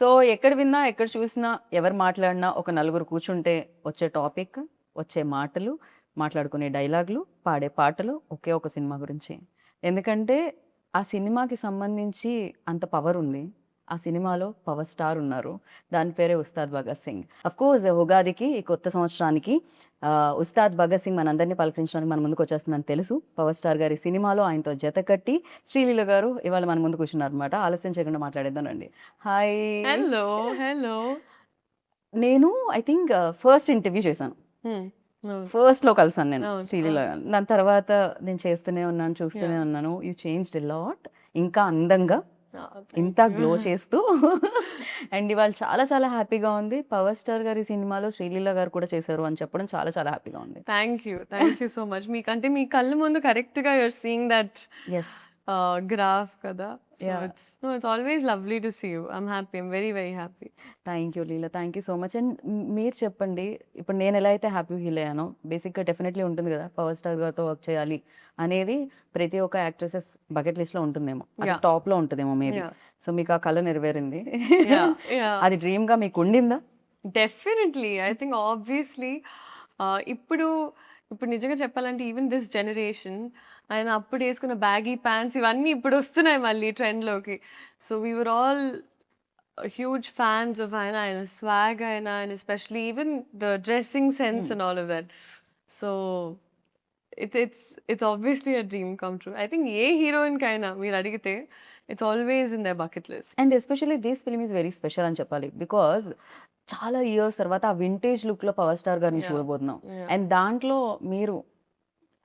So ఎక్కడ విన్నా, ఎక్కడ చూసినా, ఎవరు మాట్లాడినా ఒక నలుగురు కూర్చుంటే వచ్చే టాపిక్, వచ్చే మాటలు, మాట్లాడుకునే డైలాగులు, పాడే పాటలు ఒకే ఒక సినిమా గురించి. ఎందుకంటే ఆ సినిమాకి సంబంధించి అంత పవర్ ఉంది. ఆ సినిమాలో పవర్ స్టార్ ఉన్నారు. దాని పేరే 'ఉస్తాద్ భగత్ సింగ్.' అఫ్‌కోర్స్ ఉగాదికి, ఈ కొత్త సంవత్సరానికి 'ఉస్తాద్ భగత్ సింగ్' మనందరిని పలకరించడానికి మన ముందుకొచ్చేస్తుందని తెలుసు. పవర్ స్టార్ గారి సినిమాలో ఆయనతో జతకట్టి శ్రీలీల గారు ఇవాళ మన ముందు కూర్చున్నారనమాట. ఆలస్యం చేయకుండా మాట్లాడేద్దామండి. హాయ్! హలో. హలో. నేను ఐ థింక్ ఫస్ట్ ఇంటర్వ్యూ చేశాను. హ్మ్. అవును. ఫస్ట్‌లో కలిసాను నేను అవును. శ్రీలీల అవును. గారిని. దాని తర్వాత నేను చేస్తూనే ఉన్నాను, చూస్తూనే యాహ్! ఉన్నాను. You changed a lot. ఇంకా అందంగా, థాంక్ ఇంత యూ. గ్లో చేస్తూ అండ్ ఇవాళ చాలా చాలా హ్యాపీగా ఉంది. పవర్ స్టార్ గారి సినిమాలో శ్రీలీల గారు కూడా చేశారు అని చెప్పడం చాలా చాలా హ్యాపీగా ఉంది. Thank you. Thank you so much. మీకంటే మీ కళ్ళ ముందు కరెక్ట్‌గా you are seeing that yes. Graph కదా! So yeah! It's always lovely to see you. I'm happy. I'm very very happy. Thank you Leela. Thank you so much. And మీరు చెప్పండి, ఇప్పుడు నేను ఎలా అయితే హ్యాపీ ఫీల్ అయ్యానో, బేసిక్‌గా డెఫినెట్‌లీ ఉంటుంది కదా! పవర్ స్టార్ గారితో వర్క్ చేయాలి అనేది ప్రతి ఒక్క యాక్ట్రెసెస్ బకెట్ లిస్ట్‌లో ఉంటుందేమో. అది యాహ్! టాప్‌లో ఉంటదేమో మేబీ. యాహ్! సో మీకు ఆ కల నెరవేరింది. యాహ్! యాహ్! అది డ్రీమ్‌గా మీకు ఉండిందా? డెఫినెట్‌లీ. ఐ థింక్ ఆబ్వియస్‌లీ ఇప్పుడు ఇప్పుడు నిజంగా చెప్పాలంటే ఈవెన్ దిస్ జనరేషన్ ఆయన అప్పుడు యేసుకున్న బ్యాగీ ప్యాంట్స్ ఇవన్నీ ఇప్పుడొస్తున్నాయి మళ్ళీ ట్రెండ్‌లోకి. So we were all huge fans of ఆయన. ఆయన swag and especially even the dressing sense హ్మ్. and all of that. So it's obviously a dream come true. I think ఏ హీరోయిన్‌కైనా మీరు అడిగితే it's always in there bucket list. And especially this film is very special అని చెప్పాలి. Because చాలా years తర్వాత ఆ vintage లుక్‌లో power star గారిని yeah! చూడబోతున్నాం. యాహ్! అండ్ దాంట్లో మీరు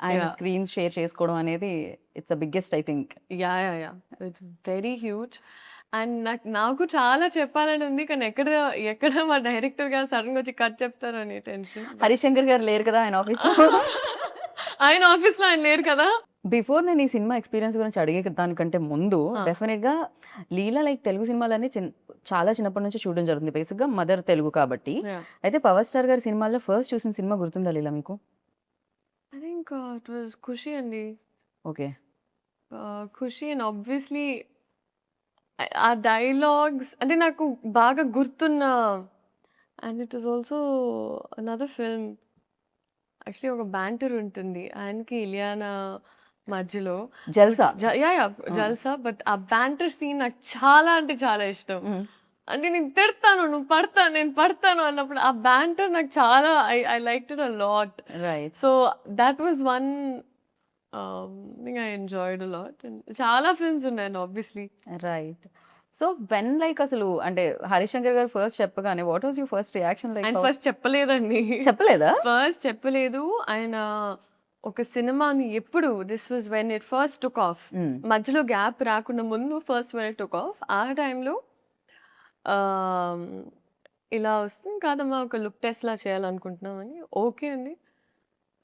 ఆయన యాహ్! స్క్రీన్ షేర్ చేసుకోవడం అనేది it's the biggest I think. Yeah! It's very huge. And నాకు చాలా చెప్పాలని ఉంది. కానీ ఎక్కడ మా డైరెక్టర్ గారు సడెన్‌గా వచ్చి కట్ చెప్తారని టెన్షన్. హరిశంకర్ గారు లేరు కదా ఆయన ఆఫీస్‌లో. ఆయన ఆఫీస్‌లో ఆయన లేరు కదా! బిఫోర్ నేను ఈ సినిమా ఎక్స్‌పీరియన్స్ గురించి అడిగే దానికంటే ముందు ఆ! డెఫినిట్‌గా లీల లైక్ తెలుగు సినిమాలన్నీ చాలా చిన్నప్పటి నుంచి చూడడం జరుగుతుంది. బేసిక్‌గా మదర్ తెలుగు కాబట్టి. యాహ్! అయితే పవర్ స్టార్ గారి సినిమాల్లో ఫస్ట్ చూసిన సినిమా గుర్తుందా లీల మీకు? ఐ థింక్ ఇట్ వాస్ 'ఖుషి' అండి. ఓకే. 'ఖుషి' అండ్ ఆబ్వియస్‌లీ ఆ డైలాగ్స్ అంటే నాకు బాగా గుర్తున్న and it was also another film. Actually ఒక బ్యాంటర్ ఉంటుంది. ఆయనకి ఇలియానా మధ్యలో. జల్సా. యాహ్! ఆ! జల్సా. బట్ ఆ బ్యాంటర్ సీన్ నాకు చాలా అంటే చాలా ఇష్టం. హ్మ్. అంటే నేను తిడతాను, నువ్వు పడతాను, నేను పడతాను అన్నప్పుడు ఆ బ్యాంటర్ నాకు చాలా I liked it a lot. Right. So that was one thing I enjoyed a lot. And చాలా ఫిల్మ్స్ ఉన్నాయండి obviously. Right. So when like అసలు అంటే హరిశంకర్ గారు ఫస్ట్ చెప్పగానే what was your first reaction like? ఆయన ఫస్ట్ చెప్పలేదండి. చెప్పలేదా? ఫస్ట్ చెప్పలేదు. ఆయన ఒక సినిమాని ఎప్పుడు this was when it first took off. హ్మ్. మధ్యలో గ్యాప్ రాకుండా ముందు first when it took off. ఆ టైంలో ఆహ్, ఇలా వస్తుంది కాదమ్మా ఒక లుక్ టెస్ట్‌లా చేయాలనుకుంటున్నామని. ఓకే అండి.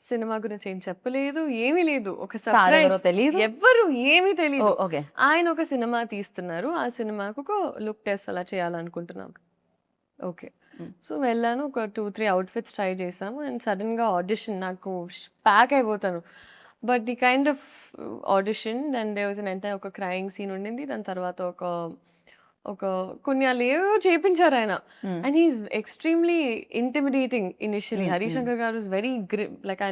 సినిమా గురించి ఏం చెప్పలేదు. ఏమీ లేదు. ఒక స్టార్ ఎవరో సర్ప్రైజ్. తెలీదు. ఎవ్వరు ఏమీ తెలీదు. ఓహ్! ఓకే. ఆయన ఒక సినిమా తీస్తున్నారు. ఆ సినిమాకు ఒక లుక్ టెస్ట్ అలా చేయాలనుకుంటున్నాం. ఓకే. హ్మ్. సో, వెళ్ళాను. ఒక 2, 3 అవుట్‌ఫిట్స్ ట్రై చేశాము. అండ్ సడెన్‌గా ఆడిషన్ నాకు ప్యాక్ అయిపోతాను. But the kind of audition and there was ఒక క్రైయింగ్ సీన్ ఉండింది. దాని తర్వాత ఒక ఒక కొన్ని ఆళ్ళేవేవో చేపించారాయన. Hmm. And he is extremely intimidating initially. Hmm. Hmm. Harishankar గారు ఈస్ వెరీ లైక్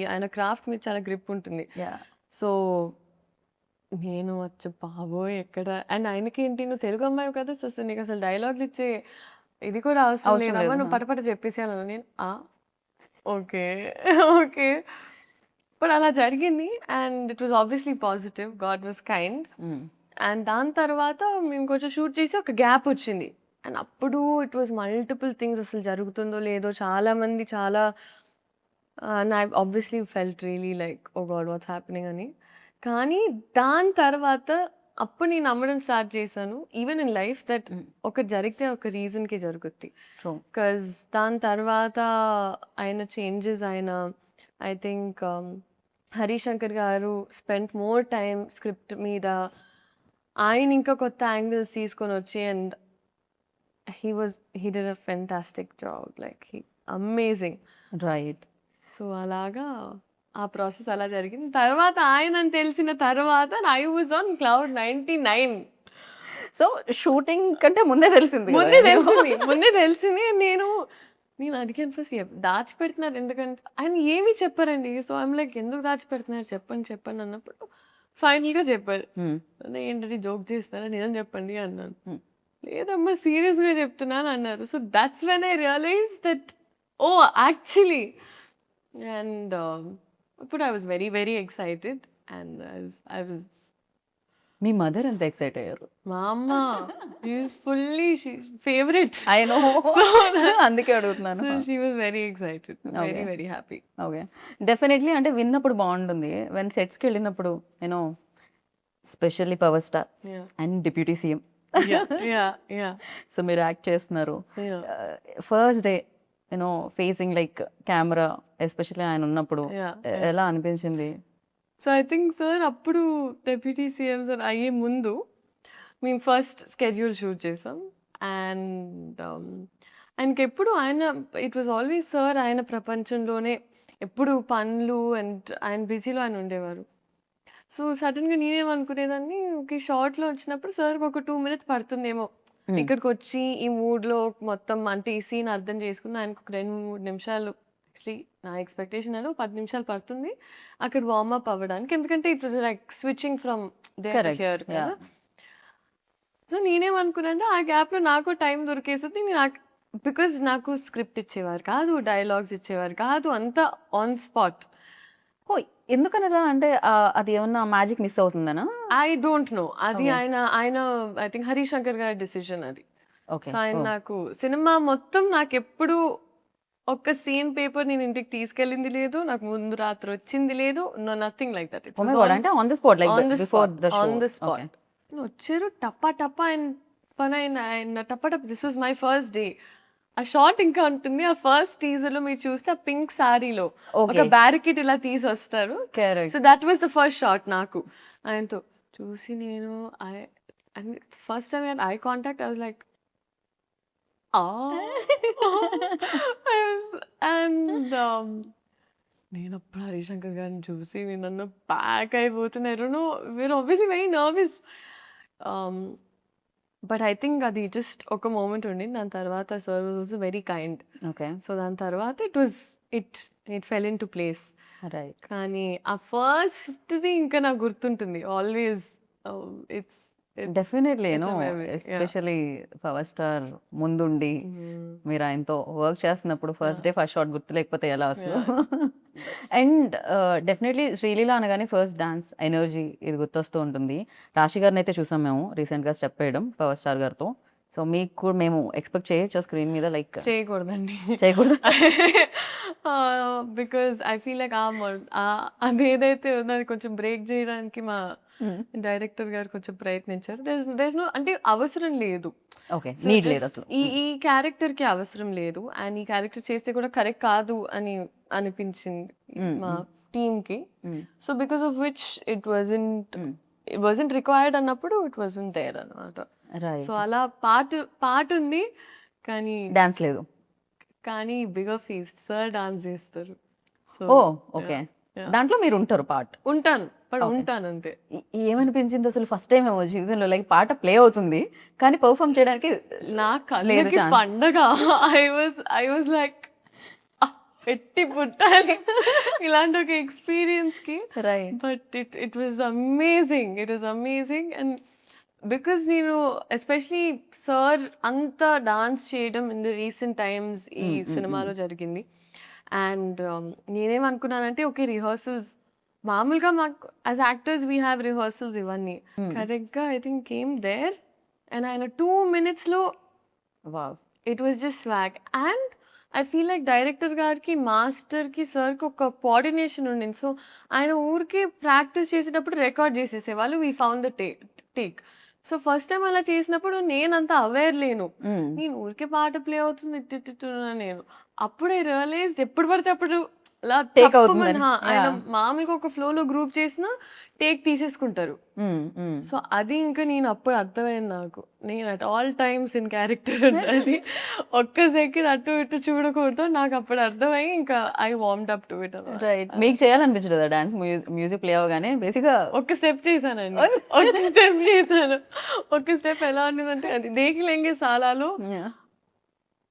ఆయన క్రాఫ్ట్ మీద చాలా గ్రిప్ ఉంటుంది. యాహ్! సో, నేను అచ్చ బాబోయ్! ఎక్కడ అండ్ ఆయనకేంటి నువ్వు తెలుగు అమ్మాయివి కదా! సో, నీకసలు డైలాగులిచ్చే ఇది కూడా అవసరం అవసరం లేదమ్మా. లేదు. నువ్వు ఆ! పటపట చెప్పేసేయాలన్నా. నేను ఓకే. ఓకే. బట్ అలా జరిగింది. And it was obviously positive. God was kind. హ్మ్. అండ్ దాని తర్వాత మేము కొంచెం షూట్ చేసి ఒక గ్యాప్ వచ్చింది. అండ్ అప్పుడు ఇట్ వాస్ మల్టిపుల్ థింగ్స్ అసలు జరుగుతుందో లేదో చాలామంది చాలా and I obviously felt really like oh god what's happening అని. కానీ దాని తర్వాత అప్పుడు నేను నమ్మడం స్టార్ట్ చేశాను. ఈవెన్ ఇన్ లైఫ్ దట్ హ్మ్. ఒకటి జరిగితే ఒక రీజన్‌కి జరుగుద్ది. ట్రూ. బికాజ్ దాని తర్వాత ఆయన చేంజెస్ ఆయన ఐ థింక్ హరీశంకర్ గారు స్పెంట్ మోర్ టైమ్ స్క్రిప్ట్ మీద. ఆయన ఇంకా కొత్త యాంగిల్స్ తీసుకొనొచ్చి and he did a fantastic job. Like amazing. Right. So, అలాగా ఆ ప్రాసెస్ అలా జరిగింది. తర్వాత ఆయనని తెలిసిన తర్వాత I was on cloud 99. So shooting కంటే ముందే తెలిసింది కదా ముందే నీకు? తెలిసింది. నేను అడిగాను ఫస్ట్ దాచిపెడుతున్నారు ఎందుకంటే ఆయన ఏమీ చెప్పారండి. సో ఐమ్ లైక్ ఎందుకు దాచిపెడుతున్నారు చెప్పండి అన్నప్పుడు ఫైనల్గా చెప్పారు. Hmm. అదే ఏంటంటే జోక్ చేస్తారా నిజం చెప్పండి అన్నాను. Hmm. లేదమ్మా సీరియస్గా చెప్తున్నాను అన్నారు. So that's when I realise that oh actually and ఇప్పుడు I was very very excited and I was మీ మదర్ ఎంత ఎక్సైట్ అయ్యారు? మా అమ్మ is fully favourite. I know, అందుకే అడుగుతున్నాను. So she was very excited, very Okay. very happy. Okay, definitely అంటే విన్నప్పుడు బాగుంటుంది. వెన్ సెట్స్కి వెళ్ళినప్పుడు నేను specially power star Yeah, and deputy CM, yeah. So మీరు యాక్ట్ చేస్తున్నారు. Yeah. First day you know facing like camera, especially ఆయన ఉన్నప్పుడు Yeah, ఎలా అనిపించింది? సో ఐ థింక్ సార్ అప్పుడు డెప్యూటీ సీఎం సార్ అయ్యే ముందు మేము ఫస్ట్ స్కెడ్యూల్ షూట్ చేసాం అండ్ ఆయనకి ఎప్పుడు ఇట్ వాజ్ ఆల్వేస్ సార్ ఆయన ప్రపంచంలోనే ఎప్పుడు పనులు అండ్ ఆయన బిజీలో ఆయన ఉండేవారు. సో సడన్గా నేనేమనుకునేదాన్ని ఓకే షార్ట్లో వచ్చినప్పుడు సార్కి ఒక 2 minutes పడుతుందేమో ఇక్కడికి వచ్చి ఈ మూడ్లో మొత్తం అంటే ఈ సీన్ అర్థం చేసుకుని ఆయనకు ఒక 2-3 నిమిషాలు యాక్చువల్లీ నా ఎక్స్పెక్టేషన్ అని 10 నిమిషాలు పడుతుంది అక్కడ వార్మప్ అవ్వడానికి, ఎందుకంటే it was like switching from there to Correct. Here కదా. Yeah. సో నేనేమనుకున్నా అంటే ఆ గ్యాప్లో నాకు టైం దొరికేసింది. బికాజ్ నాకు స్క్రిప్ట్ ఇచ్చేవారు కాదు, డైలాగ్స్ ఇచ్చేవారు కాదు, అంతా ఆన్ స్పాట్. ఓ, ఎందుకనలా అంటే అది ఏమన్నా మ్యాజిక్ మిస్ అవుతుందనా? ఐ డోంట్ నో అది Okay. ఆయన ఐ థింక్ హరీష్ శంకర్ గారి డిసిషన్ అది. ఓకే, సో ఆయన నాకు సినిమా మొత్తం నాకు ఎప్పుడు ఒక్క సీన్ పేపర్ నేను ఇంటికి తీసుకెళ్ళింది లేదు, నాకు ముందు రాత్రి వచ్చింది లేదు, నథింగ్ లైక్ దట్. అంటే on the spot like before the show. On the spot వచ్చారు టప్పా టప్పా ఆయన పని ఆయన టప్పా టప్ప. This was my first day. ఆ షార్ట్ ఇంకా ఉంటుంది. ఆ ఫస్ట్ టీజర్ లో మీరు చూస్తే ఆ పింక్ సారీలో ఒక Okay. బ్యారికేడ్ ఇలా తీసి వస్తారు. Correct. So that was the first shot నాకు ఆయనతో చూసి నేను first time eye contact I was like and నేను అప్పుడు హరిశంకర్ గారిని చూసి నేను నన్ను ప్యాక్ అయిపోతున్నారు. We're obviously very nervous but I think అది జస్ట్ ఒక మూమెంట్ ఉండింది. దాని తర్వాత sir was also very kind. Okay, so దాని తర్వాత it fell into place. Right. కానీ ఆ ఫస్ట్ది ఇంకా నాకు గుర్తుంటుంది always. It's definitely It's a no, memory, yeah. Especially power star ముందుండి మీరు ఆయనతో వర్క్ చేస్తున్నప్పుడు ఫస్ట్ డే ఫస్ట్ షాట్ గుర్తు లేకపోతే ఎలా అసలు? అండ్ డెఫినెట్లీ శ్రీలీల అనగానే ఫస్ట్ డాన్స్ ఎనర్జీ ఇది గుర్తొస్తూ ఉంటుంది. రాశి గారిని అయితే చూసాం మేము రీసెంట్గా స్టెప్ వేయడం పవర్ స్టార్ గారితో. సో మీకు కూడా మేము ఎక్స్పెక్ట్ చేయొచ్చు స్క్రీన్ మీద లైక్ చేయకూడదండి. చేయకూడదు? బికాజ్ ఐ ఫీల్ లైక్ అదేదైతే ఉందో అది కొంచెం బ్రేక్ చేయడానికి మా డైరెక్టర్ గారు కొంచెం ప్రయత్నించారు. దేస్ నో అంటే అవసరం లేదు. ఓకే, So నీడ్ లేదు just అసలు. ఈ క్యారెక్టర్ కి అవసరం లేదు అండ్ ఈ క్యారెక్టర్ చేస్తే కూడా కరెక్ట్ కాదు అని అనిపించింది మా టీమ్ కి. So because of which it wasn't required అన్నప్పుడు ఇట్ వాజంట్ దేర్ అన్నమాట. రైట్. సో అలా పాట ఉంది డాన్స్ లేదు. కానీ బిగర్ ఫీస్ట్ సార్ డాన్స్ చేస్తారు. సో ఓ, ఓకే, దాంట్లో మీరు ఉంటారు పార్ట్. ఉంటాను బట్ Okay. ఉంటాను అంతే. ఏమనిపించింది అసలు ఫస్ట్ టైం ఏమో జీవితంలో లైక్ పాట ప్లే అవుతుంది కానీ పర్ఫామ్ చేయడానికి నా లేదు కళ్ళకి chance. పండగ. ఐ వాజ్ లైక్ పెట్టి పుట్టాలి ఇలాంటి ఒక ఎక్స్పీరియన్స్ కి. Right. But it was amazing and because నేను ఎస్పెషలీ సార్ అంత డాన్స్ చేయడం ఇన్ ద రీసెంట్ టైమ్స్ ఈ సినిమాలో జరిగింది. అండ్ నేనేమనుకున్నానంటే ఓకే రిహర్సల్స్ మామూలుగా మాకు as actors we have rehearsals ఇవన్నీ కరెక్ట్గా I think came there and ఆయన 2 minutes లో wow. It was just swag. And I feel like director గారికి మాస్టర్కి సార్కి ఒక కోఆర్డినేషన్ ఉండింది. సో ఆయన ఊరికి ప్రాక్టీస్ చేసేటప్పుడు రికార్డ్ చేసేసేవాళ్ళు. We found the take. So first time అలా చేసినప్పుడు నేనంత అవేర్ లేను. నేను ఊరికే పాట ప్లే అవుతుంది నేను అప్పుడే రియలైజ్ ఎప్పుడు పడితే అప్పుడు అలా Take తప్పుమని అవుతుందని. ఆయన Yeah. మామూలుగా ఒక ఫ్లోలో గ్రూప్ చేసినా టేక్ తీసేసుకుంటారు. సో అది ఇంకా నేను అప్పుడు అర్థమైంది నాకు. నేను at all times in character ఉండాలి. ఒక్క సెకండ్ అటు ఇటు చూడకూడదు. నాకు అప్పుడు అర్థమయ్యి ఇంకా ఐ వార్మ్డ్ అప్ టు ఇట్ అన్నమాట. రైట్. మీకు చేయాలనిపించలేదా డాన్స్? మ్యూజిక్ ప్లే అవ్వగానే బేసిక్‌గా ఒక్క స్టెప్ చేశానండి. ఒక్క స్టెప్ చేశాను. ఒక్క స్టెప్ ఎలా ఉండేదంటే అది 'దేఖ్ లెంగే సాలాలో' యాహ్!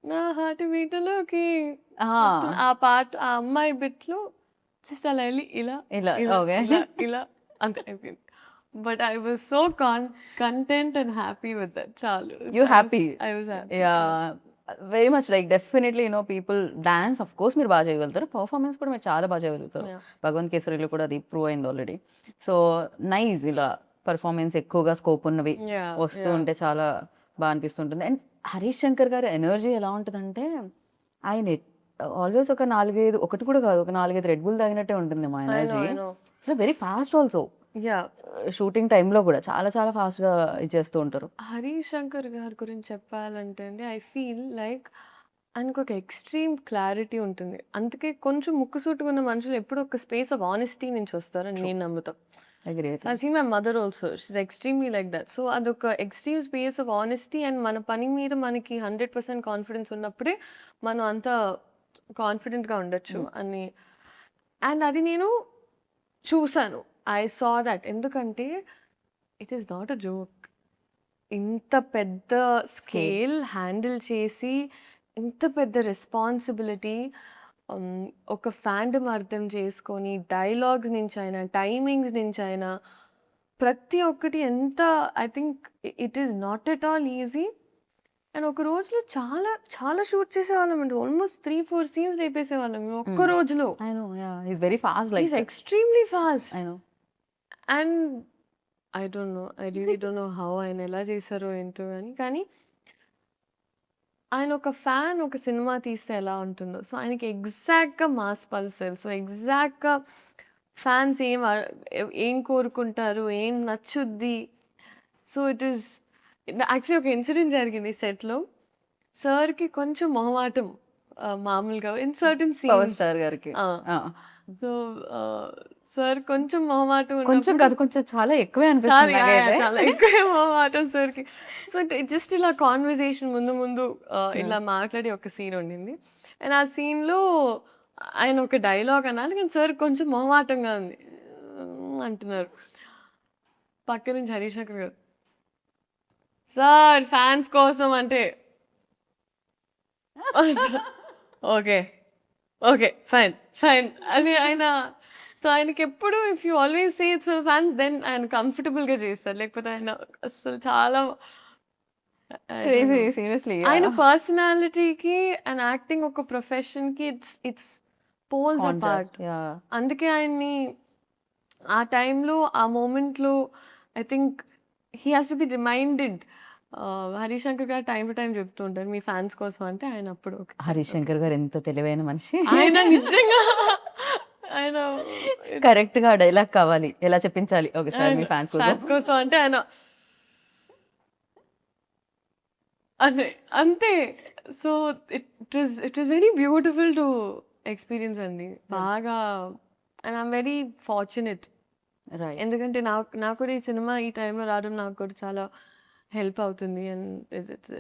నా హార్ట్ బీట్‌లోకి ఆ! ఆ పాట ఆ అమ్మాయి బిట్‌లో జస్ట్ అలా ఎళ్లి ఇలా, ఇలా ఇలా, ఓకే. ఇలా, ఇలా అంతే అయిపోయింది. But I was so content and happy with that చాలు. You happy. I was happy. Yeah! Very much like definitely people dance of course మీరు బాగా చేయగలుగుతారు. పెర్ఫార్మన్స్ కూడా మీరు చాలా బాగా చేయగలుగుతారు. యాహ్! 'భగవంత్ కేసరిలో' కూడా అది ప్రూవ్ అయింది ఆల్రెడీ. సో నైస్ ఇలా పెర్ఫార్మన్స్ ఎక్కువగా స్కోప్ ఉన్నవి యాహ్! వస్తూ యాహ్! ఉంటే చాలా బాగా అనిపిస్తుంటుంది. అండ్ హరీష్ శంకర్ గారి ఎనర్జీ ఎలా ఉంటదంటే ఆయన ఆల్వేస్ ఒక 4, 5 ఒకటి కూడా కాదు. ఒక 4, 5 రెడ్ బుల్ తాగినట్టే ఉంటుంది మా I know. Energy. I know. It's very fast also. Yeah! Shooting టైమ్‌లో కూడా చాలా చాలా ఫాస్ట్‌గా ఇచ్చేస్తూ ఉంటారు. హరీష్ శంకర్ గారి గురించి చెప్పాలంటే అండి ఐ ఫీల్ లైక్ ఆయనకు ఒక ఎక్స్‌ట్రీమ్ క్లారిటీ ఉంటుంది. అందుకే కొంచెం ముక్కుసూటిగా ఉన్న మనుషులు ఎప్పుడూ ఒక స్పేస్ ఆఫ్ ఆనెస్టీ నుంచి వస్తారని నేను నమ్ముతా. Agree. I've seen my mother also. She's extremely like that. So అదొక extreme space of honesty and మన పని మీద మనకి 100% కాన్ఫిడెన్స్ ఉన్నప్పుడే మనం అంత కాన్ఫిడెంట్‌గా ఉండొచ్చు అని. అండ్ అది నేను చూసాను. I saw that. ఎందుకంటే it is not a joke. ఇంత పెద్ద స్కేల్ హ్యాండిల్ చేసి, ఇంత పెద్ద రెస్పాన్సిబిలిటీ ఒక ఫాండమ్ అర్థం చేసుకొని, డైలాగ్స్ నుంచైనా, టైమింగ్స్ నుంచైనా ప్రతి ఒక్కటి ఎంత I think it is not at all easy. And ఒక రోజులో చాలా చాలా షూట్ చేసేవాళ్ళమండి. ఆల్మోస్ట్ 3, 4 సీన్స్ లేపేసేవాళ్ళం మేము ఒక్క రోజులో. I know. Yeah! He is very fast like is extremely fast. I know. And I don't no. I really don't know how ఆయన ఎలా చేశారో ఏంటో గాని. కానీ ఆయన ఒక ఫ్యాన్ ఒక సినిమా తీస్తే ఎలా ఉంటుందో, సో ఆయనకి ఎగ్జాక్ట్‌గా మాస్ పల్స్ తెలుసు. ఎగ్జాక్ట్‌గా ఫ్యాన్స్ ఏం కోరుకుంటారు, ఏం నచ్చుద్ది. సో ఇట్ ఈస్ యాక్చువల్లీ ఒక ఇన్సిడెంట్ జరిగింది సెట్‌లో. సార్‌కి కొంచెం మొహమాటం మామూలుగా in certain power scenes. Star గారికి. ఆ! ఆ! సో సార్ కొంచెం మొహమాటం కొంచెం ఉన్నప్పుడు కాదు, కొంచెం చాలా ఎక్కువే చాలా అనిపిస్తుంది యాహ్! నాకైతే. యాహ్! చాలా ఎక్కువే మొహమాటం సార్‌కి. సో జస్ట్ ఇలా కాన్వర్సేషన్ ముందు ఇలా మాట్లాడే ఒక సీన్ ఉండింది. అండ్ ఆ సీన్‌లో ఆయన ఒక డైలాగ్ అనాలి. కానీ సార్ కొంచెం మొహమాటంగా ఉంది. అంటున్నారు. పక్క నుంచి హరీష్ శంకర్ గారు, "సార్ ఫ్యాన్స్ కోసం" అంటే ఓకే. ఓకే. ఫైన్. ఫైన్ అని ఆయన సో ఆయనకెప్పుడు if you always say it's for fans then ఆయన కంఫర్టబుల్‌గా చేస్తారు. లేకపోతే ఆయన అస్సలు చాలా I don't crazy no. Seriously. ఆయన యాహ్! పర్సనాలిటీకి అండ్ యాక్టింగ్ ఒక ప్రొఫెషన్‌కి it's poles apart. Contrast. Yeah! అందుకే ఆయన్ని ఆ టైంలో, ఆ మూమెంట్‌లో I think he has to be reminded. Harish Shankar గారు టైమ్ టు టైమ్ చెప్తూ ఉంటారు. మీ ఫ్యాన్స్ కోసం అంటే ఆయన అప్పుడు ఓకే. హరీష్ శంకర్ గారు ఎంత తెలివైన మనిషి. ఆయన నిజంగా ఆయన కరెక్ట్‌గా డైలాగ్ కావాలి. ఎలా చెప్పించాలి. ఓకే సార్ మీ ఫ్యాన్స్ కోసం. ఫ్యాన్స్ కోసం అంటే ఆయన అదే అంతే. So it was very beautiful to experience అండి. బాగా and I'm very fortunate. Right. ఎందుకంటే నాకు కూడా ఈ సినిమా ఈ టైంలో రావడం నాకు కూడా చాలా హెల్ప్ అవుతుంది. అండ్ ఇట్స్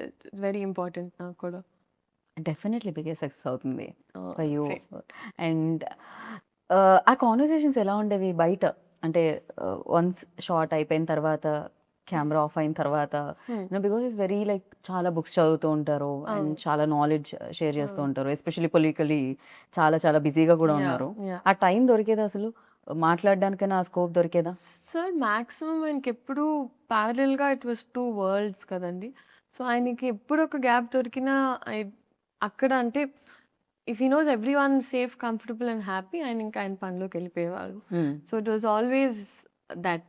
వెరీ ఇంపార్టెంట్ నాకు కూడా. డెఫినెట్‌లీ బిగ్గెస్ట్ సక్సెస్ అవుతుంది ఆహ్, ఫర్ యూ. థ్యాంక్ అండ్ ఆ కాన్వర్సేషన్స్ ఎలా ఉండేవి బయట? అంటే వన్స్ షాట్ అయిపోయిన తర్వాత, కెమెరా ఆఫ్ అయిన తర్వాత హ్మ్. బికాజ్ ఇట్స్ వెరీ లైక్ చాలా బుక్స్ చదువుతూ ఉంటారు అండ్ అవును. చాలా నాలెడ్జ్ షేర్ చేస్తూ అవును. ఉంటారు. ఎస్పెషల్లీ పొలిటికల్లీ చాలా చాలా బిజీగా కూడా యాహ్! ఉన్నారు. యాహ్! ఆ టైం దొరికేదా అసలు? మాట్లాడడానికైనా ఆ స్కోప్ దొరికేదా? సార్ మాక్సిమం ఆయనకెప్పుడు ప్యారలల్‌గా ఇట్ వాస్ 2 వరల్డ్స్ కదండీ. సో ఆయనకి ఎప్పుడు ఒక గ్యాప్ దొరికినా అక్కడ అంటే if he knows everyone safe, comfortable and happy ఆయన ఇంకా ఆయన పనిలోకి వెళ్ళిపోయేవారు. So it was always that.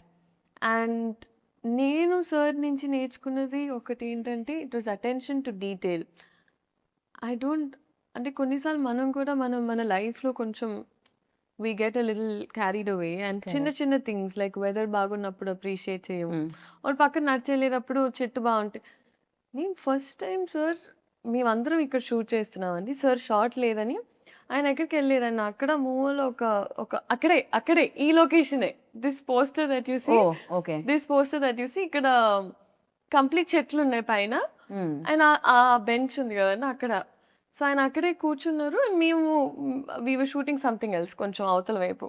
And నేను సార్ నుంచి నేర్చుకున్నది ఒకటి ఏంటంటే it was attention to detail. I don't అంటే కొన్నిసార్లు మనం కూడా మన లైఫ్‌లో కొంచెం we get a little carried away and చిన్న కరెక్ట్. చిన్న థింగ్స్ లైక్ వెదర్ బాగున్నప్పుడు అప్రిషియేట్ చేయము. ఒక పక్కన నడిచెళ్ళేటప్పుడు చెట్టు బాగుంటే నేను ఫస్ట్ టైం సార్ మేమందరం ఇక్కడ షూట్ చేస్తున్నామండి. సార్ షాట్ లేదని ఆయన ఎక్కడికి వెళ్ళలేదన్న అక్కడ మూవీలో ఒక అక్కడే ఈ లొకేషనే this poster that you see oh okay. This poster that you see ఇక్కడ కంప్లీట్ చెట్లు ఉన్నాయి పైన. ఆయన ఆ బెంచ్ ఉంది కదండి అక్కడ. సో ఆయన అక్కడే కూర్చున్నారు అండ్ మేము we were shooting something else కొంచెం అవతల వైపు.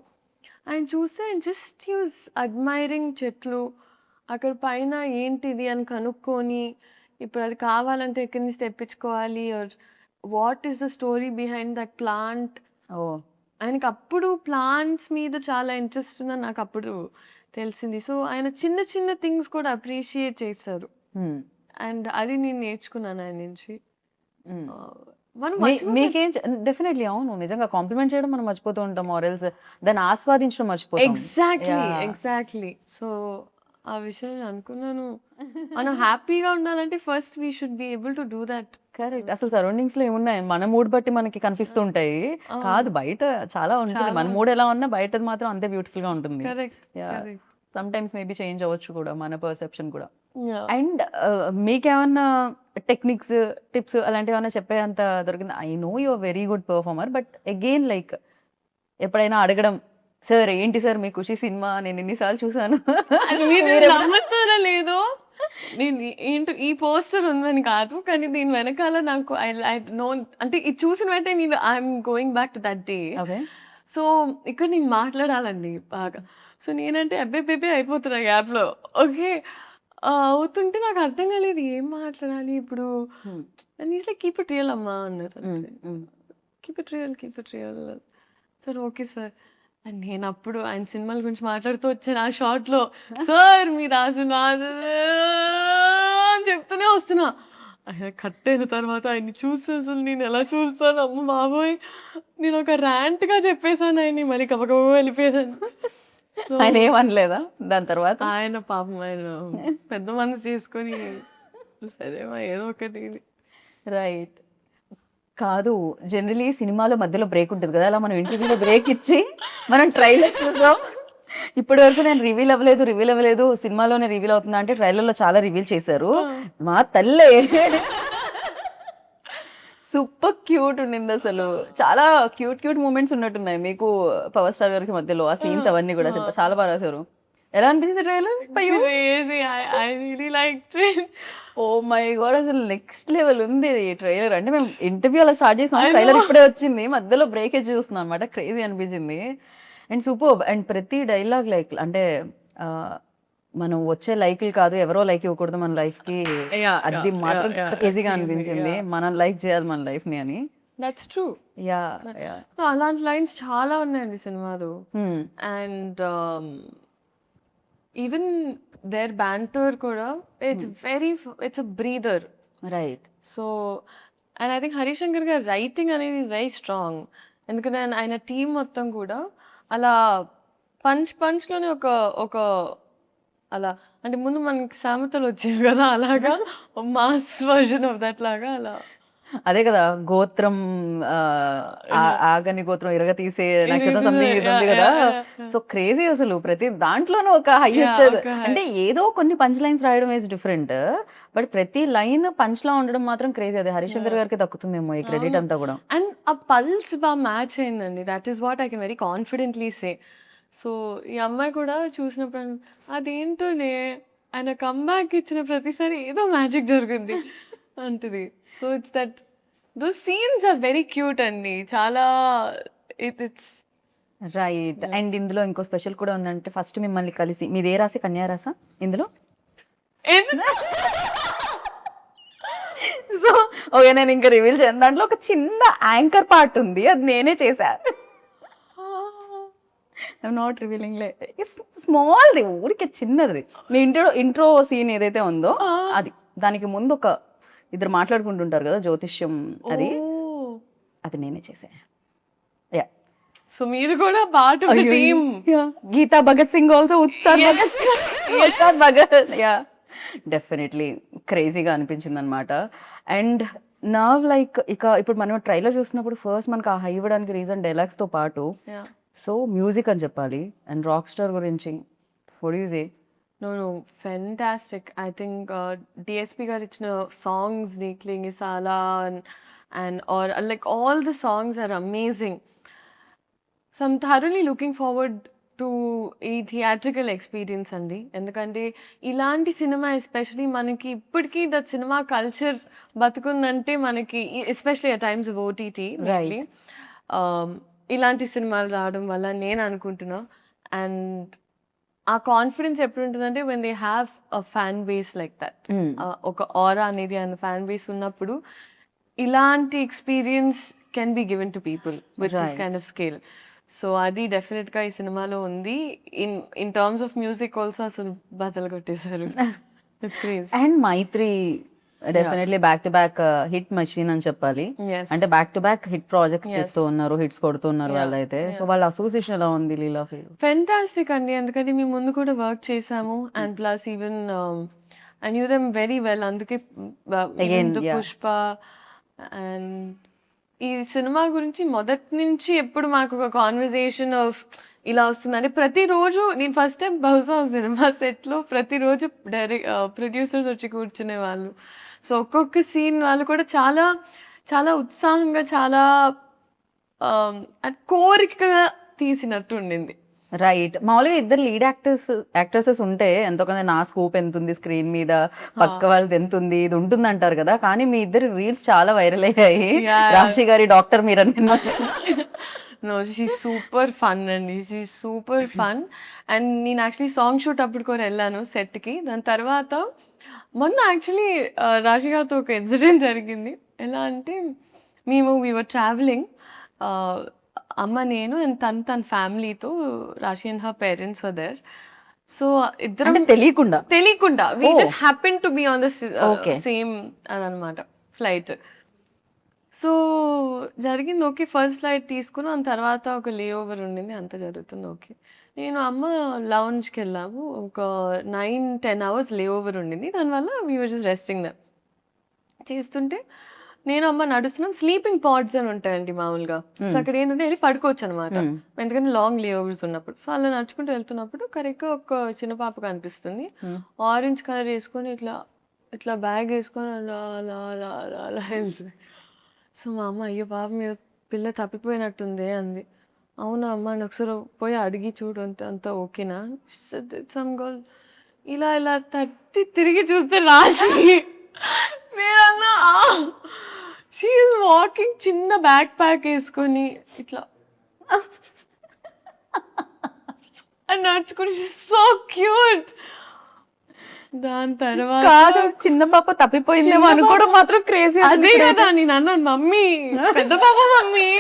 ఆయన చూస్తే ఆయన జస్ట్ హీ వాజ్ అడ్మైరింగ్ చెట్లు. అక్కడ పైన ఏంటిది అని కనుక్కొని ఇప్పుడు అది కావాలంటే ఎక్కడి నుంచి తెప్పించుకోవాలి or what is the story behind that plant. Oh ఆయనకి అప్పుడు ప్లాంట్స్ మీద చాలా ఇంట్రెస్ట్ ఉందని నాకు అప్పుడు తెలిసింది. సో ఆయన చిన్న చిన్న థింగ్స్ కూడా అప్రిషియేట్ చేస్తారు అండ్ అది నేను నేర్చుకున్నాను ఆయన నుంచి. మనం మీకేం డెఫినెట్లీ అవును నిజంగా కాంప్లిమెంట్ చేయడం మనం మర్చిపోతూ ఉంటాం ఆర్ఎల్స్ దాన్ని ఆస్వాదించడం మర్చిపోతాం. ఎగ్జాక్ట్లీ. సో ఆ విషయం నేను అనుకున్నాను మనం హ్యాపీగా ఉండాలంటే first we should be able to do that. Correct. అసలు సరౌండింగ్స్ లో ఏమున్నాయి మన మూడ్ బట్టి మనకి కనిపిస్తూ ఉంటాయి. కాదు బయట చాలా ఉంటుంది. మన మూడ్ ఎలా ఉన్నా బయటది మాత్రం అంతే బ్యూటిఫుల్ గా ఉంటుంది. సమ్ టైమ్స్ మేబీ చేంజ్ అవ్వచ్చు కూడా మన పర్సెప్షన్ కూడా. అండ్ మీకేమన్నా టెక్నిక్స్ టిప్స్ అలాంటివి ఏమన్నా చెప్పేంత దొరికింది? I know you are very good performer but again like ఎప్పుడైనా అడగడం సార్ ఏంటి సార్ మీ ఖుషి సినిమా నేను ఎన్నిసార్లు చూసాను నమ్ముతారా లేదో నేను ఏంటో ఈ పోస్టర్ ఉందని కాదు కానీ దీని వెనకాల నాకు ఐ నో అంటే ఇది చూసిన వెంటనే నేను I'm going back to that day. So ఇక్కడ నేను మాట్లాడాలండి బాగా. సో నేనంటే అబ్బే అయిపోతున్నా గ్యాప్లో. ఓకే అవుతుంటే నాకు అర్థం కాలేదు ఏం మాట్లాడాలి ఇప్పుడు. And is like keep it real అమ్మా అన్నారు. Keep it real sir okay sir. And నేను అప్పుడు ఆయన సినిమాల గురించి మాట్లాడుతూ వచ్చాను ఆ షార్ట్లో. సార్ మీరు ఆ సినిమా అని చెప్తూనే వస్తున్నా. ఆయన కట్ అయిన తర్వాత ఆయన్ని చూస్తే అసలు నేను ఎలా చూస్తాను అమ్మ బాబోయ్ నేను ఒక ర్యాంట్గా చెప్పేశాను ఆయన్ని మరి కబకబ వెళ్ళిపోయాను. సో ఆయన ఏమనలేదా దాని తర్వాత? ఆయన పాపం ఆయన పెద్ద మనసు చేసుకొని సరేమా ఏదో ఒకటి. రైట్. కాదు జనరలీ సినిమాలో మధ్యలో బ్రేక్ ఉంటుంది కదా అలా మనం ఇంటర్వ్యూలో బ్రేక్ ఇచ్చి మనం ట్రైలర్ చూసాం. ఇప్పటి వరకు నేను రివీల్ అవ్వలేదు సినిమాలోనే రివీల్ అవుతుందా అంటే ట్రైలర్లో చాలా రివీల్ చేశారు. మా తల్లే సూపర్ క్యూట్ ఉండింది అసలు. చాలా క్యూట్ మూమెంట్స్ ఉన్నట్టున్నాయి మీకు పవర్ స్టార్ గారికి మధ్యలో ఆ సీన్స్ అవన్నీ కూడా చాలా బాగా రాశారు. ఎలా అనిపించింది ట్రైలర్? ఓ మై గాడ్ అసలు నెక్స్ట్ లెవెల్ ఉంది ఈ ట్రైలర్. అంటే మేము ఇంటర్వ్యూ అలా స్టార్ట్ చేసాం ట్రైలర్ ఇప్పుడే వచ్చింది మధ్యలో బ్రేక్ ఇచ్చి చూస్తున్నాం అనమాట. క్రేజీ అనిపించింది అండ్ సూపర్. అండ్ ప్రతి డైలాగ్ లైక్ అంటే మనం వచ్చే లైక్లు కాదు ఎవరో లైక్ ఇవ్వకూడదు మన లైఫ్ కి అది మాత్రం క్రేజీగా అనిపించింది. మనం లైక్ చేయాలి మన లైఫ్ ని అని. That's true. అలాంటి లైన్స్ చాలా ఉన్నాయండి సినిమాలో. అండ్ ఈవెన్ దేర్ బ్యాంటర్ కూడా it's a breather. Right. So and I think Harish Shankar గారి రైటింగ్ అనేది ఈజ్ వెరీ స్ట్రాంగ్. ఎందుకంటే ఆయన టీం మొత్తం కూడా అలా పంచ్లోనే ఒక అలా అంటే ముందు మనకి సామెతలు వచ్చేవి కదా అలాగా మాస్ వర్జన్ ఆఫ్ దట్ లాగా అలా. అదే కదా గోత్రం ఆగని గోత్రం ఇరగ తీసే నక్షత్రం సంథింగ్ ఉంది కదా. సో క్రేజీ అసలు ప్రతి దాంట్లోనూ ఒక హై వచ్చేది. అంటే ఏదో కొన్ని పంచ్ లైన్స్ రాయడం ఈజ్ డిఫరెంట్ బట్ ప్రతి లైన్ పంచ్ లా ఉండడం మాత్రం క్రేజీ. అదే హరిశంకర్ గారికి దక్కుతుందేమో ఈ క్రెడిట్ అంతా కూడా. అండ్ ఆ పల్స్ బాగా మ్యాచ్ అయిందండి. That is what I can very confidently say. So ఈ అమ్మాయి కూడా చూసినప్పుడు అదేంటోనే ఆయన కమ్బ్యాక్ ఇచ్చిన ప్రతిసారి ఏదో మ్యాజిక్ జరిగింది అంటది. So it's that those scenes are very cute అండి చాలా. It's right. అండ్ ఇందులో ఇంకో స్పెషల్ కూడా ఉందంటే ఫస్ట్ మిమ్మల్ని కలిసి మీదే రాసి కన్యా రాసా ఇందులో? సో ఓకే నేను ఇంకా రివీల్ చేయను. దాంట్లో ఒక చిన్న యాంకర్ పార్ట్ ఉంది అది నేనే చేశా. ఐఎమ్ నాట్ రివీలింగ్ లే స్మాల్ది ఊరికే చిన్నది. మీ ఇంట్రో సీన్ ఏదైతే ఉందో అది దానికి ముందు ఒక ఇద్దరు మాట్లాడుకుంటుంటారు కదా జ్యోతిష్యం అది నేనే చేసా. యా. సో మీరు కూడా part of the team. Geeta Bhagat Singh also ఉత్తార్ భగత్. యా డెఫినెట్లీ క్రేజీగా అనిపించింది అనమాట. అండ్ నా లైక్ ఇప్పుడు మనం ట్రైలర్ చూసినప్పుడు ఫస్ట్ మనకు ఆ హై ఇవ్వడానికి రీజన్ డైలాగ్స్తో పాటు సో మ్యూజిక్ అని చెప్పాలి. అండ్ రాక్ స్టార్ గురించి what do you say? No, fantastic. I think DSP గారు ఇచ్చిన సాంగ్స్ ని క్లింగిసాలా and or like all the songs are amazing. So I'm thoroughly looking forward to ఈ theatrical experience అండి. ఎందుకంటే ఇలాంటి సినిమా ఎస్పెషలీ మనకి ఇప్పటికీ దట్ సినిమా కల్చర్ బతుకుందంటే మనకి especially at times of OTT rightly ఇలాంటి సినిమాలు రావడం వల్ల నేను అనుకుంటున్నా. అండ్ ఆ కాన్ఫిడెన్స్ ఎప్పుడు ఉంటుందంటే when they have a fan base like that, ఒక ఆరా అనేది అండ్ ఫ్యాన్ బేస్ ఉన్నప్పుడు ఇలాంటి experience can be given to people with this kind of scale. So అది డెఫినెట్గా ఈ సినిమాలో ఉంది. In terms of music also అసలు బద్దలు కొట్టేశారు. It's craze. And Mythri definitely back to back hit machine అని చెప్పాలి. అంటే back to back hit projects చేస్తూ ఉన్నారు, హిట్స్ కొడుతున్నారు వాళ్ళైతే. సో వాళ్ళ అసోసియేషన్ ఎలా ఉంది లీలా ఫీల్? ఫెంటాస్టిక్ అండి, ఎందుకంటే మేము ముందు కూడా వర్క్ చేసాము. And plus even I knew them very well. అందుకే పుష్ప అండ్ ఈ సినిమా గురించి మొదటి నుంచి ఎప్పుడు మాకు ఒక కాన్వర్జేషన్ ఆఫ్ ఇలా వస్తుందంటే ప్రతిరోజు నేను ఫస్ట్ టైం బహుశా సినిమా సెట్లో ప్రతిరోజు ప్రొడ్యూసర్స్ వచ్చి కూర్చునే వాళ్ళు. సో ఒక్కొక్క సీన్ వాళ్ళు కూడా చాలా చాలా ఉత్సాహంగా చాలా కోరికగా తీసినట్టు ఉండింది. రైట్. మామూలుగా ఇద్దరు లీడ్ యాక్ట్రెసెస్ ఉంటే ఎంతో కొంత నా స్కోప్ ఎంత ఉంది స్క్రీన్ మీద, పక్క వాళ్ళది ఎంత ఉంది, ఇది ఉంటుంది అంటారు కదా. కానీ మీ ఇద్దరు రీల్స్ చాలా వైరల్ అయ్యాయి. రాశి గారి డాక్టర్ మీరు అని. నో, షీఈ్ సూపర్ ఫన్ అండి, షీఈ్ సూపర్ ఫన్. అండ్ నేను యాక్చువల్లీ సాంగ్ షూట్ అప్పుడు కూడా వెళ్ళాను సెట్కి. దాని తర్వాత మొన్న యాక్చువల్లీ రాశి గారితో ఒక ఇన్సిడెంట్ జరిగింది. ఎలా అంటే వీఆర్ ట్రావెలింగ్, అమ్మ నేను అండ్ తన ఫ్యామిలీతో, Raashi and her parents were there. So ఇద్దరం తెలియకుండా we just happen to be on the same అని అనమాట ఫ్లైట్. సో జరిగింది ఓకే, ఫస్ట్ ఫ్లైట్ తీసుకున్నాం. దాని తర్వాత ఒక లే ఓవర్ ఉండింది, అంత జరుగుతుంది ఓకే. నేను అమ్మ లౌంజ్కి వెళ్ళాము, ఒక 9-10 hours లే ఓవర్ ఉండింది. దానివల్ల వీ వర్ జస్ట్ రెస్టింగ్ దమ్ చేస్తుంటే నేను అమ్మ నడుస్తున్నాం. స్లీపింగ్ పాడ్స్ అని ఉంటాయండి మామూలుగా. సో అక్కడ ఏంటంటే వెళ్ళి పడుకోవచ్చు అనమాట, ఎందుకంటే లాంగ్ లే ఓవర్స్ ఉన్నప్పుడు. సో అలా నడుచుకుంటూ వెళ్తున్నప్పుడు కరెక్ట్గా ఒక చిన్న పాప కనిపిస్తుంది, ఆరెంజ్ కలర్ వేసుకొని ఇట్లా ఇట్లా బ్యాగ్ వేసుకొని అలా అలా అలా అలా అలా వెళ్తుంది. సో మా అమ్మ అయ్యో పాప మీద పిల్ల తప్పిపోయినట్టుంది అంది. అవునా అమ్మ అని ఒకసారి పోయి అడిగి చూడు అంతా ఓకేనా. సమ్ గర్ల్ ఇలా ఇలా తట్టి తిరిగి చూస్తే రాశి. నేనన్నా షీ ఈజ్ వాకింగ్, చిన్న బ్యాక్ ప్యాక్ వేసుకొని ఇట్లా అని నడుచుకుని, సో క్యూట్. దాని తర్వాత చిన్న పాప తప్పిపోయిందేమో అనుకోవడం మాత్రం క్రేజీ. అదే కదా నేను అన్నాను, మమ్మీ పెద్ద పాప మమ్మీ.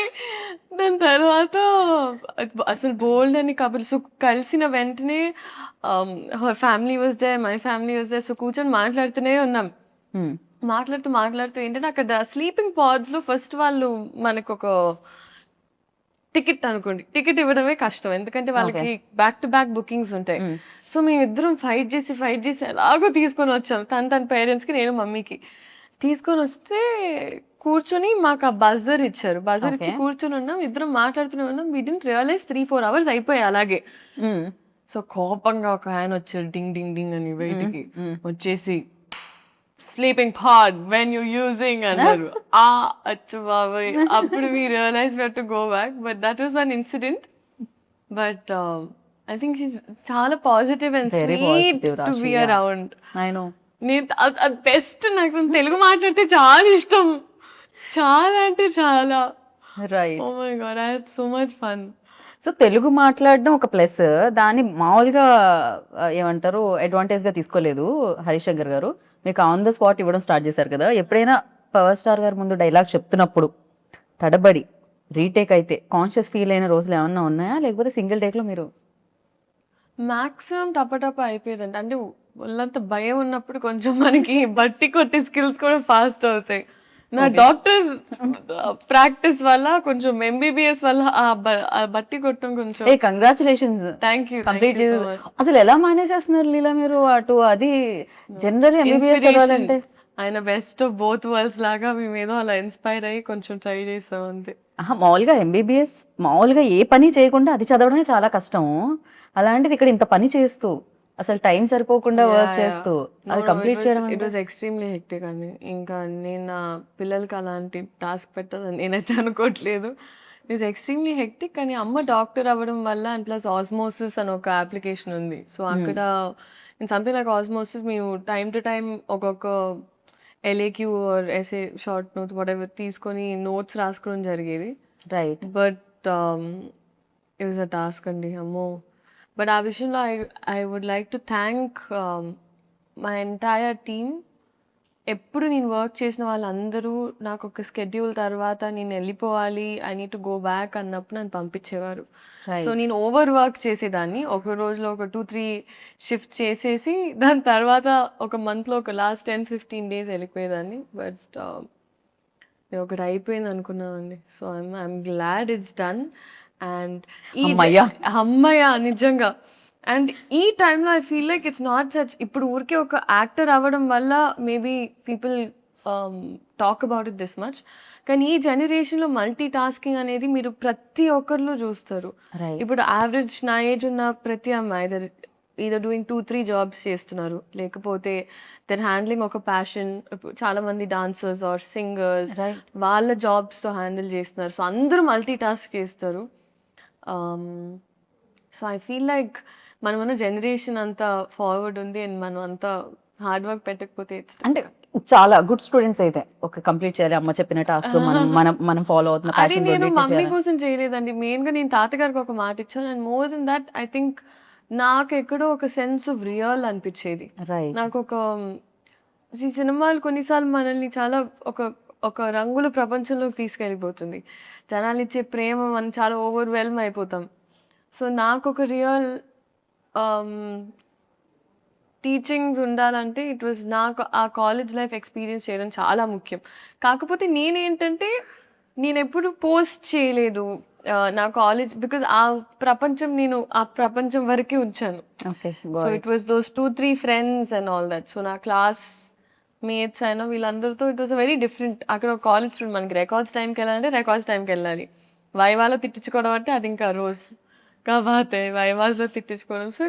దాని తర్వాత అసలు బోల్డ్ అని కబుర్లు. సో కలిసిన వెంటనే her family was they, my family was they. So కూర్చొని మాట్లాడుతూనే ఉన్నాం. మాట్లాడుతూ ఏంటంటే అక్కడ స్లీపింగ్ పాడ్స్లో ఫస్ట్ వాళ్ళు మనకు ఒక టికెట్ అనుకోండి, టికెట్ ఇవ్వడమే కష్టం, ఎందుకంటే వాళ్ళకి బ్యాక్ టు బ్యాక్ బుకింగ్స్ ఉంటాయి. సో మేమిద్దరం ఫైట్ చేసి ఎలాగో తీసుకొని వచ్చాం. తన పేరెంట్స్కి, నేను మమ్మీకి తీసుకొని వస్తే కూర్చొని మాకు ఆ బజర్ ఇచ్చారు. బజర్ ఇచ్చి కూర్చొని ఉన్నాం, ఇద్దరం మాట్లాడుతూనే ఉన్నాం. వీ డిడ్ంట్ రియలైజ్ 3-4 hours అయిపోయాయి అలాగే. సో కోపంగా ఒక ఆయన వచ్చారు, డింగ్ డింగ్ డింగ్ అని బయటికి వచ్చేసి, sleeping pod when you using అన్నారు. అచ్చు బాబాయ్, అప్పుడు we realise we have to go back. But that was one incident. But I think she's చాలా positive and sweet to be around. నేను బెస్ట్, నాకు తెలుగు మాట్లాడితే చాలా ఇష్టం, చాలా అంటే చాలా. Right. Oh my god, I had so much fun. So Telugu మాట్లాడడం ఒక ప్లస్, దాన్ని మామూలుగా ఏమంటారు అడ్వాంటేజ్గా తీసుకోలేదు హరిశంకర్ గారు. మీకు ఆన్ ద స్పాట్ ఇవ్వడం స్టార్ట్ చేశారు కదా. ఎప్పుడైనా పవర్ స్టార్ గారు ముందు డైలాగ్ చెప్తున్నప్పుడు తడబడి రీటేక్ అయితే కాన్షియస్ ఫీల్ అయిన రోజులు ఏమన్నా ఉన్నాయా, లేకపోతే సింగిల్ టేక్లో మీరు? మ్యాక్సిమం టపటప అయిపోయేదండి. అంటే వాళ్ళంత భయం ఉన్నప్పుడు కొంచెం మనకి బట్టి కొట్టే స్కిల్స్ కూడా ఫాస్ట్ అవుతాయి. నా డాక్టర్ ప్రాక్టీస్ వల్ల కొంచెం MBBS వల్ల ఆ బట్టి కొట్టడం కొంచెం. కంగ్రాచులేషన్స్. Thank you. అసలు ఎలా మేనేజ్ చేస్తున్నారు లీలా మీరు అటు? అది జనరల్ MBBS చదవాలంటే ఆయన బెస్ట్ ఆఫ్ బోత్ వరల్డ్స్ లాగా మేము ఏదో అలా ఇన్స్పైర్ అయ్యి కొంచెం ట్రై చేస్తాం అంతే. మామూలుగా MBBS మామూలుగా ఏ పని చేయకుండా అది చదవడమే చాలా కష్టం. అలాంటిది ఇక్కడ ఇంత పని చేస్తూ అసలు టైం సరిపోకుండా వర్క్ చేస్తూ అది కంప్లీట్ చేయడం ఇట్ వాజ్ ఎక్స్ట్రీమ్లీ హెక్టిక్ అండి. ఇంకా నేను నా పిల్లలకి అలాంటి టాస్క్ పెట్టాలని నేనైతే అనుకోవట్లేదు. It was extremely hectic. కానీ అమ్మ డాక్టర్ అవ్వడం వల్ల అండ్ ప్లస్ ఆస్మోసిస్ అని ఒక అప్లికేషన్ ఉంది. సో అక్కడ ఇన్ సంథింగ్ లైక్ ఆస్మోసిస్ మేము టైం టు టైం ఒక్కొక్క LAQ or SA short notes whatever తీసుకొని నోట్స్ రాసుకోవడం జరిగేది. Right. But it was a task అండి అమ్మో. బట్ ఆ విషయంలో I would like to thank my entire team. ఎప్పుడు నేను వర్క్ చేసిన వాళ్ళందరూ నాకు ఒక స్కెడ్యూల్ తర్వాత నేను వెళ్ళిపోవాలి, I need to go back అన్నప్పుడు నన్ను పంపించేవారు. సో నేను ఓవర్ వర్క్ చేసేదాన్ని. ఒక రోజులో ఒక 2-3 షిఫ్ట్ చేసేసి దాని తర్వాత ఒక మంత్లో ఒక లాస్ట్ 10-15 డేస్ వెళ్ళిపోయేదాన్ని. బట్ ఒకటి అయిపోయింది అనుకున్నానండి. So I'm glad it's done. And అమ్మయ్య నిజంగా. అండ్ ఈ టైంలో I feel like it's not such, ఇప్పుడు ఊరికే ఒక యాక్టర్ అవ్వడం వల్ల maybe people talk about it this much. కానీ ఈ జనరేషన్లో మల్టీ టాస్కింగ్ అనేది మీరు ప్రతి ఒక్కరిలో చూస్తారు. ఇప్పుడు యావరేజ్ నా ఏజ్ ఉన్న ప్రతి అమ్మాయి ఈదర్ డూయింగ్ 2-3 జాబ్స్ చేస్తున్నారు, లేకపోతే దర్ హ్యాండ్లింగ్ ఒక ప్యాషన్. చాలా మంది డాన్సర్స్ ఆర్ సింగర్స్ వాళ్ళ జాబ్స్తో హ్యాండిల్ చేస్తున్నారు. సో అందరూ మల్టీ టాస్క్ చేస్తారు. సో ఐ ఫీల్ లైక్ మనమన్న జనరేషన్ అంతా ఫార్వర్డ్ ఉంది అండ్ మనం అంతా హార్డ్ వర్క్ పెట్టకపోతే అంటే చాలా గుడ్ స్టూడెంట్స్ అయితే ఒక కంప్లీట్ చేయాలి అమ్మ చెప్పిన టాస్క్ మనం ఫాలో అవుతున్న అది నేను మమ్మీ కోసం చేయలేదండి. మెయిన్గా నేను తాతగారికి ఒక మాట ఇచ్చాను. And more than that I think నాకు ఎక్కడో ఒక సెన్స్ ఆఫ్ రియల్ అనిపించేది. నాకు ఒక ఈ సినిమాలు కొన్నిసార్లు మనల్ని చాలా ఒక రంగుల ప్రపంచంలోకి తీసుకెళ్ళిపోతుంది. జనాలు ఇచ్చే ప్రేమ మనం చాలా ఓవర్వెల్మ్ అయిపోతాం. సో నాకు ఒక రియల్ టీచింగ్స్ ఉండాలంటే ఇట్ వాజ్ నాకు ఆ కాలేజ్ లైఫ్ ఎక్స్పీరియన్స్ చేయడం చాలా ముఖ్యం. కాకపోతే నేనేంటంటే నేను ఎప్పుడు పోస్ట్ చేయలేదు నా కాలేజ్, బికాజ్ ఆ ప్రపంచం వరకే ఉంచాను. So it was those 2-3 friends and all that. So నా క్లాస్ మేట్స్ అయినా వీళ్ళందరితో ఇట్ వాజ్ వెరీ డిఫరెంట్. అక్కడ ఒక కాలేజ్ స్టూడెంట్, మనకి రికార్డ్స్ టైంకి వెళ్ళాలంటే రికార్డ్స్ టైంకి వెళ్ళాలి. వైవాలో తిట్టించుకోవడం అంటే అది ఇంకా రోజ్ కాబతే వైవాస్లో తిట్టించుకోవడం. సో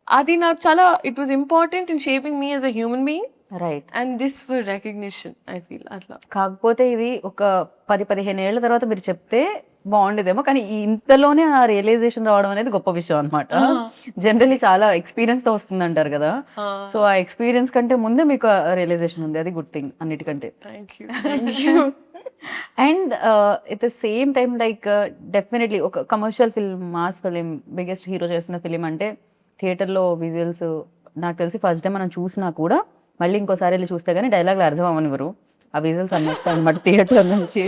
అది నాకు చాలా it was important in shaping me as a human being. Right. And this for recognition I feel అట్లా. కాకపోతే ఇది ఒక 10-15 ఏళ్ల తర్వాత మీరు చెప్తే బాగుండేదేమో, కానీ ఇంతలోనే ఆ రియలైజేషన్ రావడం అనేది గొప్ప విషయం అనమాట. జనరల్లీ చాలా ఎక్స్పీరియన్స్ తో వస్తుంది అంటారు కదా. సో ఆ ఎక్స్పీరియన్స్ కంటే ముందే మీకు రియలైజేషన్ ఉంది, అది గుడ్ థింగ్ అన్నిటికంటే. And at the same time like definitely ఒక commercial film, mass film, biggest hero చేసిన ఫిలిం అంటే థియేటర్లో విజువల్స్ నాకు తెలిసి ఫస్ట్ టైం మనం చూసినా కూడా మళ్ళీ ఇంకోసారి వెళ్ళి చూస్తే కానీ డైలాగ్లు అర్థం అవ్వనివ్వరు, ఆ విజువల్స్ అమ్మేస్తాయి అనమాట థియేటర్ నుంచి.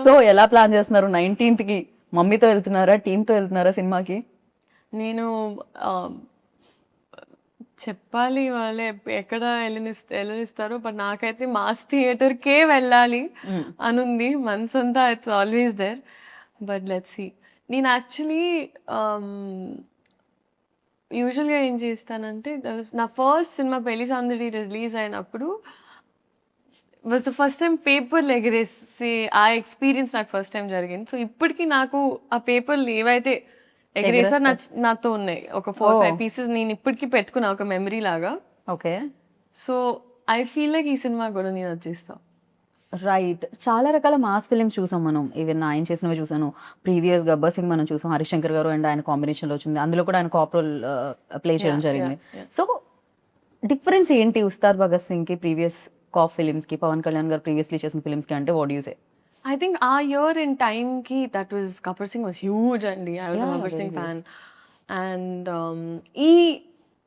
సో ఎలా ప్లాన్ చేస్తున్నారు 19th కి? మమ్మీతో వెళ్తున్నారా, టీంతో వెళ్తున్నారా సినిమాకి? నేను చెప్పాలి వాళ్ళే ఎక్కడ వెళ్ళనిస్తారు, బట్ నాకైతే మాస్ థియేటర్కే వెళ్ళాలి అనుంది మనసంతా. It's always there, but let's see. నేను యాక్చువల్లీ యూజువల్గా ఏం చేస్తానంటే, నా ఫస్ట్ సినిమా పెళ్లి సందడి రిలీజ్ అయినప్పుడు వాజ్ ద ఫస్ట్ టైం పేపర్లు ఎగరేసి ఆ ఎక్స్పీరియన్స్ నాకు ఫస్ట్ టైం జరిగింది. సో ఇప్పటికీ నాకు ఆ పేపర్లు ఏవైతే ఎగరేసారు నాతో ఉన్నాయి, ఒక 4-5 పీసెస్ నేను ఇప్పటికీ పెట్టుకున్నా ఒక మెమరీ లాగా. Okay. So I feel like ఈ సినిమా కూడా నేను వచ్చేస్తాను. రైట్. చాలా రకాల మాస్ ఫిలిమ్స్ చూసాం మనం. ఈవెన్ ఆయన చేసినవి చూసాను. ప్రీవియస్ గబ్బర్ సింగ్ మనం చూసాం, హరిశంకర్ గారు అండ్ ఆయన కాంబినేషన్లో వచ్చింది. అందులో కూడా ఆయన కాప్ రోల్ ప్లే చేయడం జరిగింది. సో డిఫరెన్స్ ఏంటి ఉస్తాద్ భగత్ సింగ్కి ప్రీవియస్ కాప్ ఫిలిమ్స్కి, పవన్ కళ్యాణ్ గారు ప్రీవియస్లీ చేసిన ఫిలిమ్స్కి అంటే what you say? I think our year in time ki that was Gabbar Singh was huge andi. I was a Gabbar Singh fan. And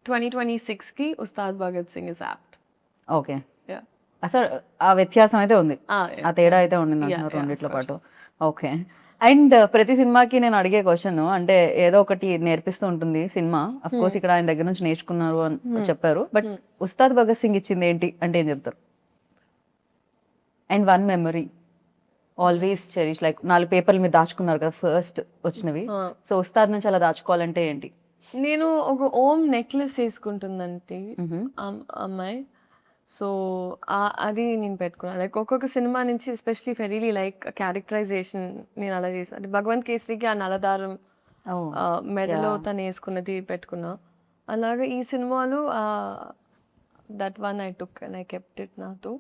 2026 ki Ustad Bhagat Singh is apt. Okay. Yeah. అసలు ఆ వ్యత్యాసం అయితే ఉంది, ఆ తేడా అయితే ఉండింది అంటున్నారు రెండిట్లో పాటు. ఓకే. అండ్ ప్రతి సినిమాకి నేను అడిగే క్వశ్చన్, అంటే ఏదో ఒకటి నేర్పిస్తూ ఉంటుంది సినిమా. అఫ్ కోర్స్ ఇక్కడ ఆయన దగ్గర నుంచి నేర్చుకున్నారు అని చెప్పారు, బట్ ఉస్తాద్ భగత్ సింగ్ ఇచ్చింది ఏంటి అంటే ఏం చెప్తారు? And one memory always cherish, like 4 పేపర్లు మీరు దాచుకున్నారు కదా ఫస్ట్ వచ్చినవి. సో ఉస్తాద్ నుంచి అలా దాచుకోవాలంటే ఏంటి? నేను ఒక ఓం నెక్లెస్ వేసుకుంటుందంటే అమ్మాయి. సో అది నేను పెట్టుకున్నాను. లైక్ ఒక్కొక్క సినిమా నుంచి ఎస్పెషలీ ఫెరీలీ లైక్ క్యారెక్టరైజేషన్ నేను అలా చేశాను. భగవంత్ కేసరికి ఆ నలదారం మెడలో తను వేసుకున్నది పెట్టుకున్నా. అలాగే ఈ సినిమాలో that one I took and I kept it నాతో.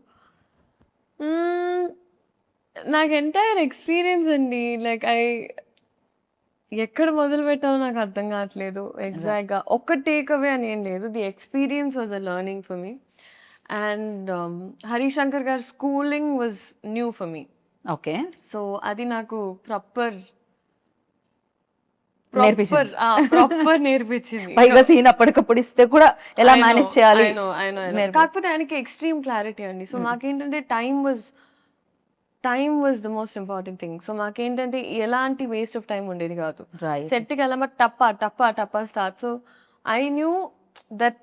నాకు ఎంటైర్ ఎక్స్పీరియన్స్ అండి, లైక్ ఎక్కడ మొదలు పెట్టాలో నాకు అర్థం కావట్లేదు ఎగ్జాక్ట్గా. ఒక్క టేక్ అవే అని ఏం లేదు, the experience was a learning for me. And Harishankar గారి schooling was new for me. Okay, so అది నాకు ప్రాపర్ నేర్పించింది. ప్రాపర్ నేర్పించింది. పైగా సీన్ అప్పటికప్పుడు ఇస్తే కూడా ఎలా మేనేజ్ చేయాలి. కాకపోతే ఆయనకి ఎక్స్ట్రీమ్ క్లారిటీ అండి. సో నాకేంటంటే time was the most important thing. So మాకేంటంటే ఎలాంటి వేస్ట్ ఆఫ్ టైం ఉండేది కాదు. Right. సెట్కి వెళ్ళామా టప్ప start. So I knew that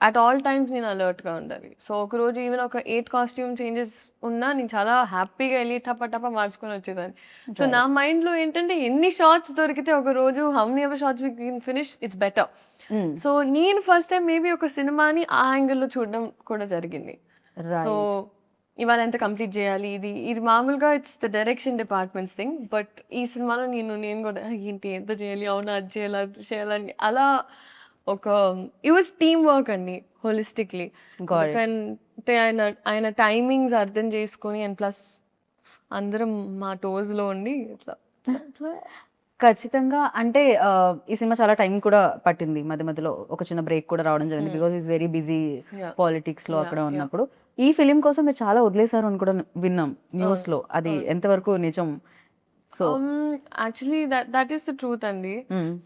at all times నేను అలర్ట్గా ఉండాలి. సో ఒకరోజు ఈవెన్ ఒక 8 కాస్ట్యూమ్ చేంజెస్ ఉన్నా నేను చాలా హ్యాపీగా వెళ్ళి టప్ప మార్చుకొని వచ్చేదాన్ని. సో నా మైండ్లో ఏంటంటే ఎన్ని షార్ట్స్ దొరికితే ఒక రోజు how many ever shorts we can finish, it's better. So నేను ఫస్ట్ టైం మేబీ ఒక సినిమాని ఆ యాంగిల్లో చూడడం కూడా జరిగింది. సో ఇవాళ ఎంత కంప్లీట్ చేయాలి, ఇది మామూలుగా it's the direction departments thing. But ఈ సినిమాలో నేను కూడా ఏంటి ఎంత చేయాలి, అవునా అది చేయాలి అది చేయాలని అలా ఒక ఇట్ వాజ్ టీమ్ వర్క్ అండి హోలిస్టిక్లీ. అంటే ఆయన టైమింగ్స్ అర్థం చేసుకొని అండ్ ప్లస్ అందరం మా టోస్లో ఉండి ఇట్లా ఖచ్చితంగా. అంటే ఈ సినిమా చాలా టైం కూడా పట్టింది, మధ్య మధ్యలో ఒక చిన్న బ్రేక్ కూడా రావడం జరిగింది, because is very busy politics లో అక్కడ ఉన్నప్పుడు. ఈ ఫిలిం కోసం మీరు చాలా వదిలేశారు అని కూడా విన్నాం న్యూస్ లో, అది ఎంతవరకు నిజం? So actually that is the truth అండి.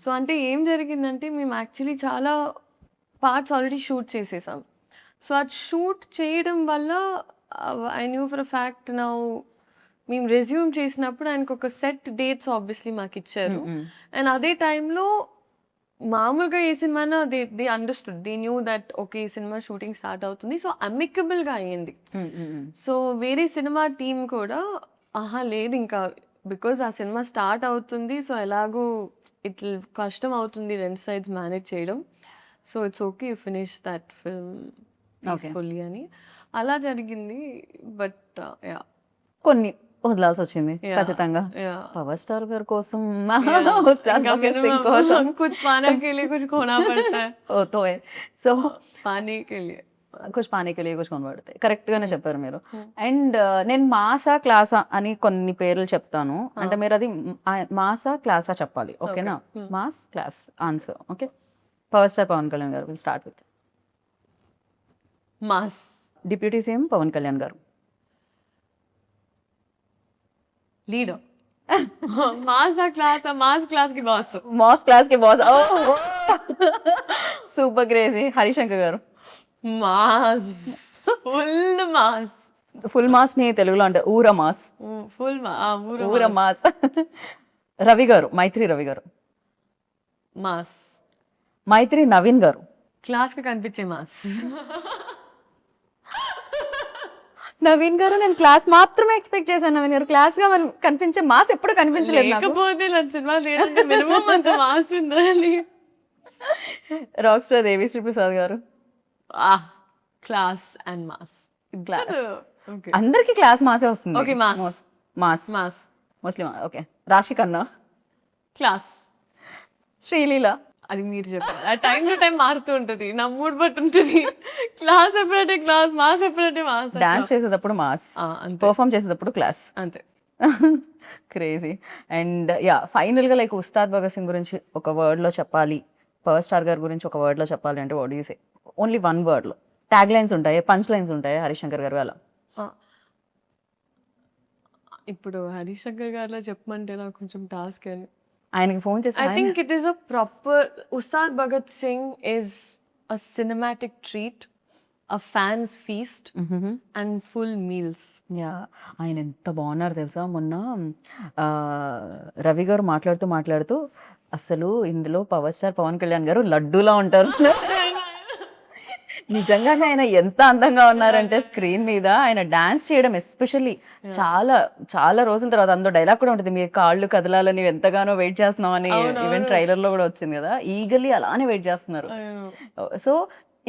సో అంటే ఏం జరిగిందంటే మేము యాక్చువల్లీ చాలా పార్ట్స్ ఆల్రెడీ షూట్ చేసేసాం. సో అది షూట్ చేయడం వల్ల I knew for a fact now మేము రెజ్యూమ్ చేసినప్పుడు ఆయనకు ఒక సెట్ డేట్స్ ఆబ్వియస్లీ మాకు ఇచ్చారు. అండ్ అదే టైంలో మామూలుగా ఏ సినిమానా they understood, they knew that okay ఈ సినిమా షూటింగ్ స్టార్ట్ అవుతుంది. సో అమికబుల్గా అయ్యింది. సో వేరే సినిమా టీం కూడా లేదు ఇంకా బికాజ్ ఆ సినిమా స్టార్ట్ అవుతుంది, సో ఎలాగూ ఇట్లా కష్టం అవుతుంది 2 sides మేనేజ్ చేయడం. So it's okay you finish that film peacefully అని అలా జరిగింది. బట్ కొన్ని వదలాల్సి వచ్చింది ఖచ్చితంగా. పవర్ స్టార్ గారి కోసం कुछ पाने के लिए कुछ खोना पड़ता है. तो है. సో पाने के लिए కుछ పానీ కే లియే కుछ खोना पड़ता है. కరెక్ట్ గానే చెప్పారు మీరు. అండ్ నేను మాసా క్లాసా అని కొన్ని పేర్లు చెప్తాను, అంటే మీరు అది మాసా క్లాసా చెప్పాలి, ఓకేనా? Mass class answer. Okay, power star Pawan Kalyan గారు. Will start with mass. Deputy CM Pawan Kalyan గారు. లీడర్. మాస్ క్లాస్ కి బాస్. మాస్ క్లాస్ కి బాస్. Super crazy. హరిశంకర్ గారు. మాస్, ఫుల్ మాస్ ని తెలుగులో అంటే ఊర మాస్. ఊర మాస్. రవి గారు, మైత్రి రవి గారు. మాస్. మైత్రి నవీన్ గారు. క్లాస్ కి కనిపించే మాస్. నవీన్ గారు, నేను క్లాస్ మాత్రమే ఎక్స్పెక్ట్ చేశాను. నవీన్ గారు క్లాస్ గా కనిపించే మాస్ ఎప్పుడు కనిపించలేదు. లేకపోతే సినిమా మినిమం అంత మాస్ ఉండాలి. రాక్ స్టార్ దేవిశ్రీ ప్రసాద్ గారు. Class and mass. అందరికి క్లాస్ మాసే వస్తుంది. Okay, mass mostly. ఓకే, రాశి ఖన్నా. క్లాస్. శ్రీలీల. అది మీరు చెప్పారు, ఆ టైం టు టైం మారుతూ ఉంటుంది, నా మూడ్ బట్టి ఉంటుంది. క్లాస్ ఎప్పుడంటే క్లాస్, మాస్ ఎప్పుడంటే మాస్. డాన్స్ చేసేటప్పుడు మాస్, పర్ఫామ్ చేసేటప్పుడు క్లాస్, అంతే. క్రేజీ. అండ్ ఫైనల్ గా లైక్ ఉస్తాద్ భగత్ సింగ్ గురించి ఒక వర్డ్ లో చెప్పాలి, పవర్ స్టార్ గారి గురించి ఒక వర్డ్ లో చెప్పాలి అంటే what you say? Only 1 word లో. ట్యాగ్ లైన్స్ ఉంటాయి, పంచ్ లైన్స్ ఉంటాయి హరిశంకర్ గారు అలా. ఇప్పుడు హరిశంకర్ గారిలో చెప్పమంటే నాకు కొంచెం టాస్క్ అని. ఆయనకి ఫోన్ చేసి I think it is a proper Ustad Bhagat Singh is a cinematic treat, a fan's feast and full meals. ఆయన ఎంత బాగున్నారు తెలుసా? మొన్న రవి గారు మాట్లాడుతూ అసలు ఇందులో పవర్ స్టార్ పవన్ కళ్యాణ్ గారు లడ్డూలా ఉంటారు. నిజంగానే ఆయన ఎంత అందంగా ఉన్నారంటే స్క్రీన్ మీద ఆయన డాన్స్ చేయడం ఎస్పెషల్లీ చాలా చాలా రోజుల తర్వాత. అందులో డైలాగ్ కూడా ఉంటుంది, మీ కాళ్ళు కదలాలని ఎంతగానో వెయిట్ చేస్తున్నాం అని. ఈవెన్ ట్రైలర్ లో కూడా వచ్చింది కదా, ఈగల్లీ అలానే వెయిట్ చేస్తున్నారు. సో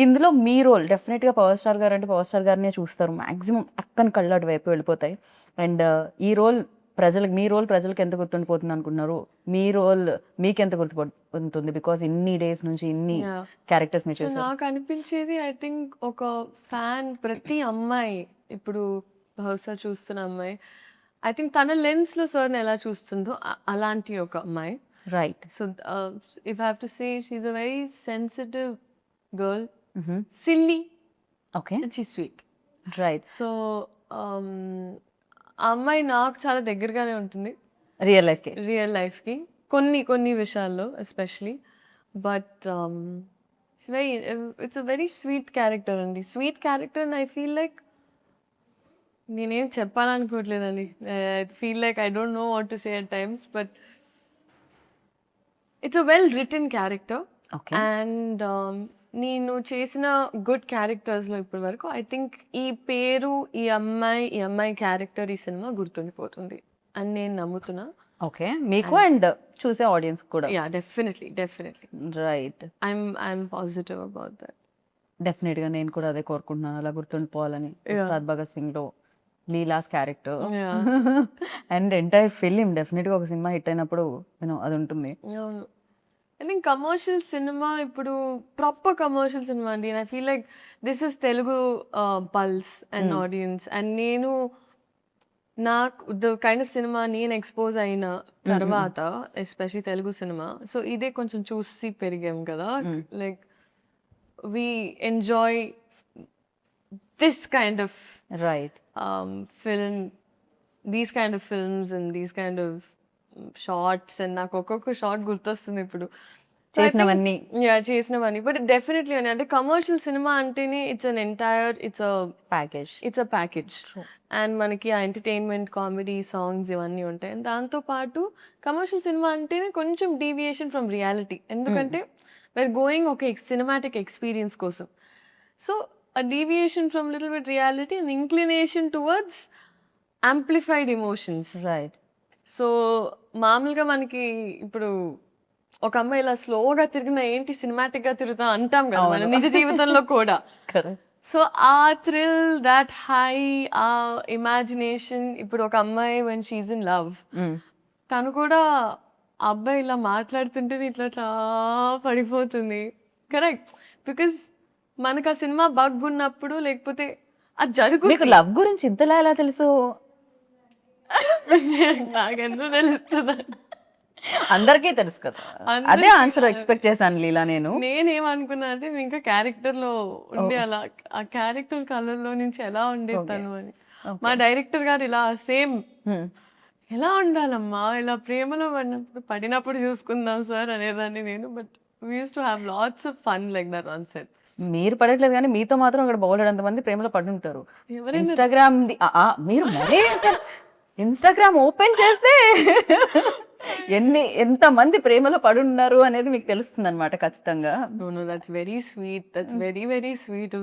ఇందులో మీ రోల్ డెఫినెట్ గా పవర్ స్టార్ గారు అంటే పవర్ స్టార్ గారినే చూస్తారు మాక్సిమం, అక్కని కళ్ళు అటు వైపు వెళ్ళిపోతాయి. అండ్ ఈ రోల్ ప్రజలకు మీ రోల్ ప్రజలకు ఎంత గుర్తుండిపోతుంది అనుకుంటున్నారు? మీ రోల్ మీకు ఎంత గుర్తుపడుతుంది? బికాస్ ఇన్ని డేస్ నుంచి ఇన్ని Yeah. క్యారెక్టర్స్ మీరు సో చేశారు. నాకు అనిపించేది ఐ థింక్ ఒక ఫ్యాన్ ప్రతి అమ్మాయి ఇప్పుడు బహుశా చూస్తున్న అమ్మాయి ఐ థింక్ తన లెన్స్లో సార్ని ఎలా చూస్తుందో అలాంటి ఒక అమ్మాయి. Right. So if I have to say she's a very sensitive girl, silly okay. And she sweet. Right. So ఆ అమ్మాయి నాకు చాలా దగ్గరగానే ఉంటుంది రియల్ లైఫ్కి. రియల్ లైఫ్కి కొన్ని విషయాల్లో especially. But it's a very sweet character అండి. Sweet character and I feel like నేనేం చెప్పాలనుకోవట్లేదండి. I feel like I don't know what to say at times, but it's a well written character. Okay. And నేను చేసిన good క్యారెక్టర్స్లో ఇప్పటి వరకు I think ఈ పేరు, ఈ అమ్మాయి క్యారెక్టర్ ఈ సినిమా గుర్తుండిపోతుంది అని నేను నమ్ముతున్నా. ఓకే. మీకు అండ్ చూసే ఆడియన్స్ కూడా. Yeah, definitely. Right. I'm positive about that. Definite గా నేను కూడా అదే కోరుకుంటున్నాను, అలా గుర్తుండిపోవాలని. ఉస్తాద్ భగత్ సింగ్ లో Leela's character and entire film definite గా ఒక సినిమా హిట్ అయినప్పుడు అది ఉంటుంది. అవును. ఐ థింక్ కమర్షియల్ సినిమా ఇప్పుడు ప్రాపర్ కమర్షియల్ సినిమా అండి. I feel like this is Telugu pulse and audience. And నేను నాకు ద కైండ్ ఆఫ్ సినిమా నేను ఎక్స్పోజ్ అయిన తర్వాత ఎస్పెషలీ తెలుగు సినిమా, సో ఇదే కొంచెం చూసి పెరిగాం కదా. Like we enjoy this kind of right. film, these kind of films and these kind of shorts. And నాకు ఒక్కొక్క షార్ట్ గుర్తొస్తుంది ఇప్పుడు చేసినవన్నీ. చేసినవన్నీ. బట్ డెఫినెట్లీ అని అంటే కమర్షియల్ సినిమా అంటేనే ఇట్స్ అ ప్యాకేజ్. అండ్ మనకి ఆ ఎంటర్టైన్మెంట్, కామెడీ, సాంగ్స్ ఇవన్నీ ఉంటాయి. అండ్ దాంతోపాటు కమర్షియల్ సినిమా అంటేనే కొంచెం డీవియేషన్ ఫ్రమ్ రియాలిటీ. ఎందుకంటే we're గోయింగ్ ఒక సినిమాటిక్ ఎక్స్పీరియన్స్ కోసం. So a deviation from little bit reality and inclination towards amplified emotions. Right. So మామూలుగా మనకి ఇప్పుడు ఒక అమ్మాయి ఇలా స్లోగా తిరిగినా ఏంటి సినిమాటిక్ గా తిరుగుతాం అంటాం కదా మన నిజ జీవితంలో కూడా. కరెక్ట్. సో ఆ థ్రిల్, దాట్ హై, ఆ ఇమాజినేషన్. ఇప్పుడు ఒక అమ్మాయి వెన్ షీఈ్ ఇన్ లవ్, తను కూడా ఆ అబ్బాయి ఇలా మాట్లాడుతుంటే ఇట్లా పడిపోతుంది. కరెక్ట్. బికాస్ మనకు ఆ సినిమా బగ్ ఉన్నప్పుడు లేకపోతే అది జరుగుతుంది. మీకు లవ్ గురించి ఇంతలా ఎలా తెలుసు? నాకెందుకు తెలుస్తుంది? అందరికీ తెలుసు కదా. అదే ఆన్సర్ ఎక్స్పెక్ట్ చేశాను లీలా. నేనేమనుకున్నా అంటే ఇంకా క్యారెక్టర్ లో ఉండి అలా ఆ క్యారెక్టర్ కలర్లో నుంచి ఎలా ఉండేది తను అని. మా డైరెక్టర్ గారు ఇలా సేమ్ ఎలా ఉండాలమ్మా, ఇలా ప్రేమలో పడినప్పుడు చూసుకుందాం సార్ అనేదాన్ని నేను. But we use to have lots of fun like that on set. మీరు పడట్లేదు కానీ మీతో మాత్రం అక్కడ బౌలెడంత మంది ప్రేమలో పడి ఉంటారు. ఇన్స్టాగ్రామ్ మీరు మరీ ఇన్స్టాగ్రామ్ ఓపెన్ చేస్తే ఎంతమంది ప్రేమలో పడి ఉన్నారు అనేది మీకు తెలుస్తుంది అనమాట ఖచ్చితంగా. That's very sweet. That's very very sweet.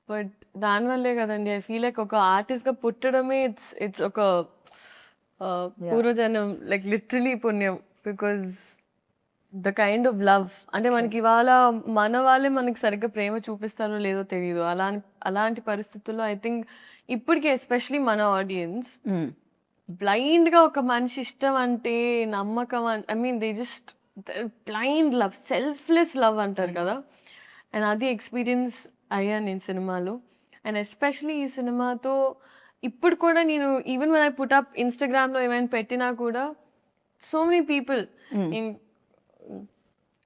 But దానివల్లే కదండి ఐ ఫీల్ లైక్ ఒక ఆర్టిస్ట్ గా పుట్టడమే ఇట్స్ ఒక పూర్వజన్మ, లైక్ లిటరలీ పుణ్యం. Because the kind of love అంటే మనకి ఇవాళ మన వాళ్ళే మనకి సరిగ్గా ప్రేమ చూపిస్తారో లేదో తెలియదు. అలాంటి పరిస్థితుల్లో ఐ థింక్ ఇప్పటికే ఎస్పెషలీ మన ఆడియన్స్ బ్లైండ్ గా ఒక మనిషి ఇష్టం అంటే నమ్మకం, I mean they just blind love, selfless love అంటారు కదా. అండ్ అది ఎక్స్పీరియన్స్ అయ్యాను నేను సినిమాలో. అండ్ ఎస్పెషలీ ఈ సినిమాతో ఇప్పుడు కూడా నేను even when I put up ఇన్స్టాగ్రామ్లో ఏమైనా పెట్టినా కూడా so many people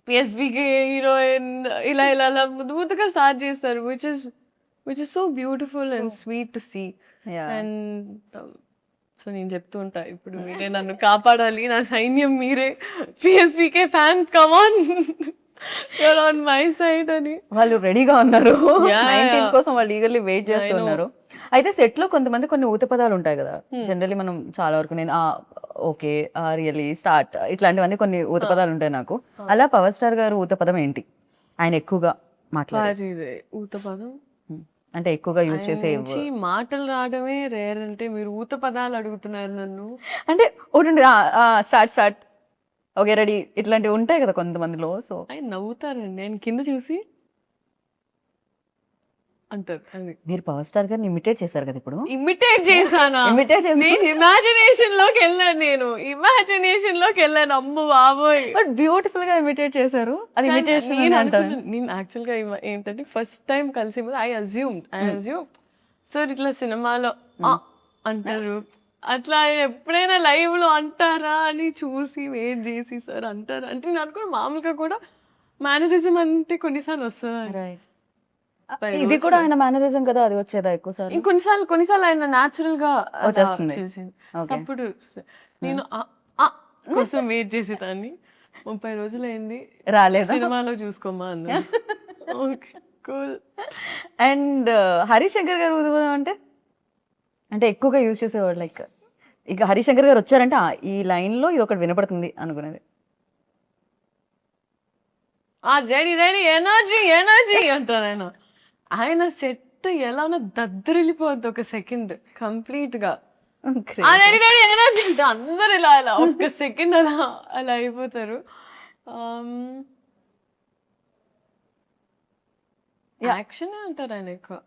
PSPK heroine ఇలా ఇలా ఇలా ముద్దుగా స్టార్ట్ చేస్తారు, which is so beautiful and sweet to see. And so నేను చెప్తూ ఉంటా ఇప్పుడు మీరే నన్ను కాపాడాలి, నా సైన్యం మీరే, PSPK fans come on, you're on my side అని. వాళ్ళు రెడీగా ఉన్నారు 19 కోసం, వాళ్ళు ఈగర్లీ వెయిట్ చేస్తున్నారు. అయితే సెట్ లో కొంతమంది కొన్ని ఊత పదాలు ఉంటాయి కదా జనరల్లీ, మనం చాలా వరకు నేను ఓకే రియలీ స్టార్ట్ ఇట్లాంటివన్నీ కొన్ని ఊత పదాలు ఉంటాయి నాకు. అలా పవర్ స్టార్ గారు ఊత పదం ఏంటి ఆయన ఎక్కువగా మాట్లాడే ఊత పదం అంటే ఎక్కువగా యూజ్ చేసే మాటలు రావడమే రేర్. అంటే మీరు ఊత పదాలు అడుగుతున్నారు నన్ను అంటే ఒకటి స్టార్ట్ ఓకే రెడీ ఇట్లాంటివి ఉంటాయి కదా కొంతమందిలో. సో ఆయన నవ్వుతారండి, నేను కింద చూసి అంటారు. అది మీరు పవర్ స్టార్ గారిని ఇమిటేట్ చేశారు కదా ఇప్పుడు. ఇమిటేట్ చేశానా? ఇమిటేట్ చేసి నేను ఇమాజినేషన్ లోకి వెళ్ళాను. అమ్మ బాబోయ్! బట్ బ్యూటిఫుల్ గా ఇమిటేట్ చేశారు. అది ఇమిటేషన్ అని అంటారు. నేను యాక్చువల్గా ఏంటంటే ఫస్ట్ టైం కలిసే ముందు ఐ అజ్యూమ్ సార్ ఇట్లా సినిమాలో అంటారు, అట్లా ఆయన ఎప్పుడైనా లైవ్ లో అంటారా అని చూసి వెయిట్ చేసి సార్ అంటారా అంటే నేను అనుకున్న మామూలుగా కూడా మేనరిజం అంటే కొన్నిసార్లు వస్తుంది. రైట్. ఇది కూడా ఆయన మేనరిజం కదా, అది వచ్చేదా ఎక్కువ సార్? కొన్నిసార్లు ఆయన న్యాచురల్ గా వచ్చేస్తుంది. చేసింది. Okay. అప్పుడు నేను కోసం వెయిట్ చేసేదాన్ని. 30 రోజులైంది రాలేదా? సినిమాలో చూసుకోమా అన్నారు. Okay cool. అండ్ హరిశంకర్ గారు ఊదుబోదాం అంటే ఎక్కువగా యూజ్ చేసేవాడు. లైక్ ఇక హరిశంకర్ గారు వచ్చారంటే ఈ లైన్ లో ఇది ఒకటి వినపడుతుంది అనుకునేది. రెడీ రెడీ ఎనర్జీ అంటారు ఆయన. ఆయన సెట్ ఎలా ఉన్నా దద్దరిల్లిపోద్ది ఒక సెకండ్ కంప్లీట్ గా. రెడీ రెడీ ఎనర్జీ అంటే అందరు ఇలా ఒక్క సెకండ్ అలా అయిపోతారు. యాక్షన్ అంటారు ఆయన ఎక్కువ.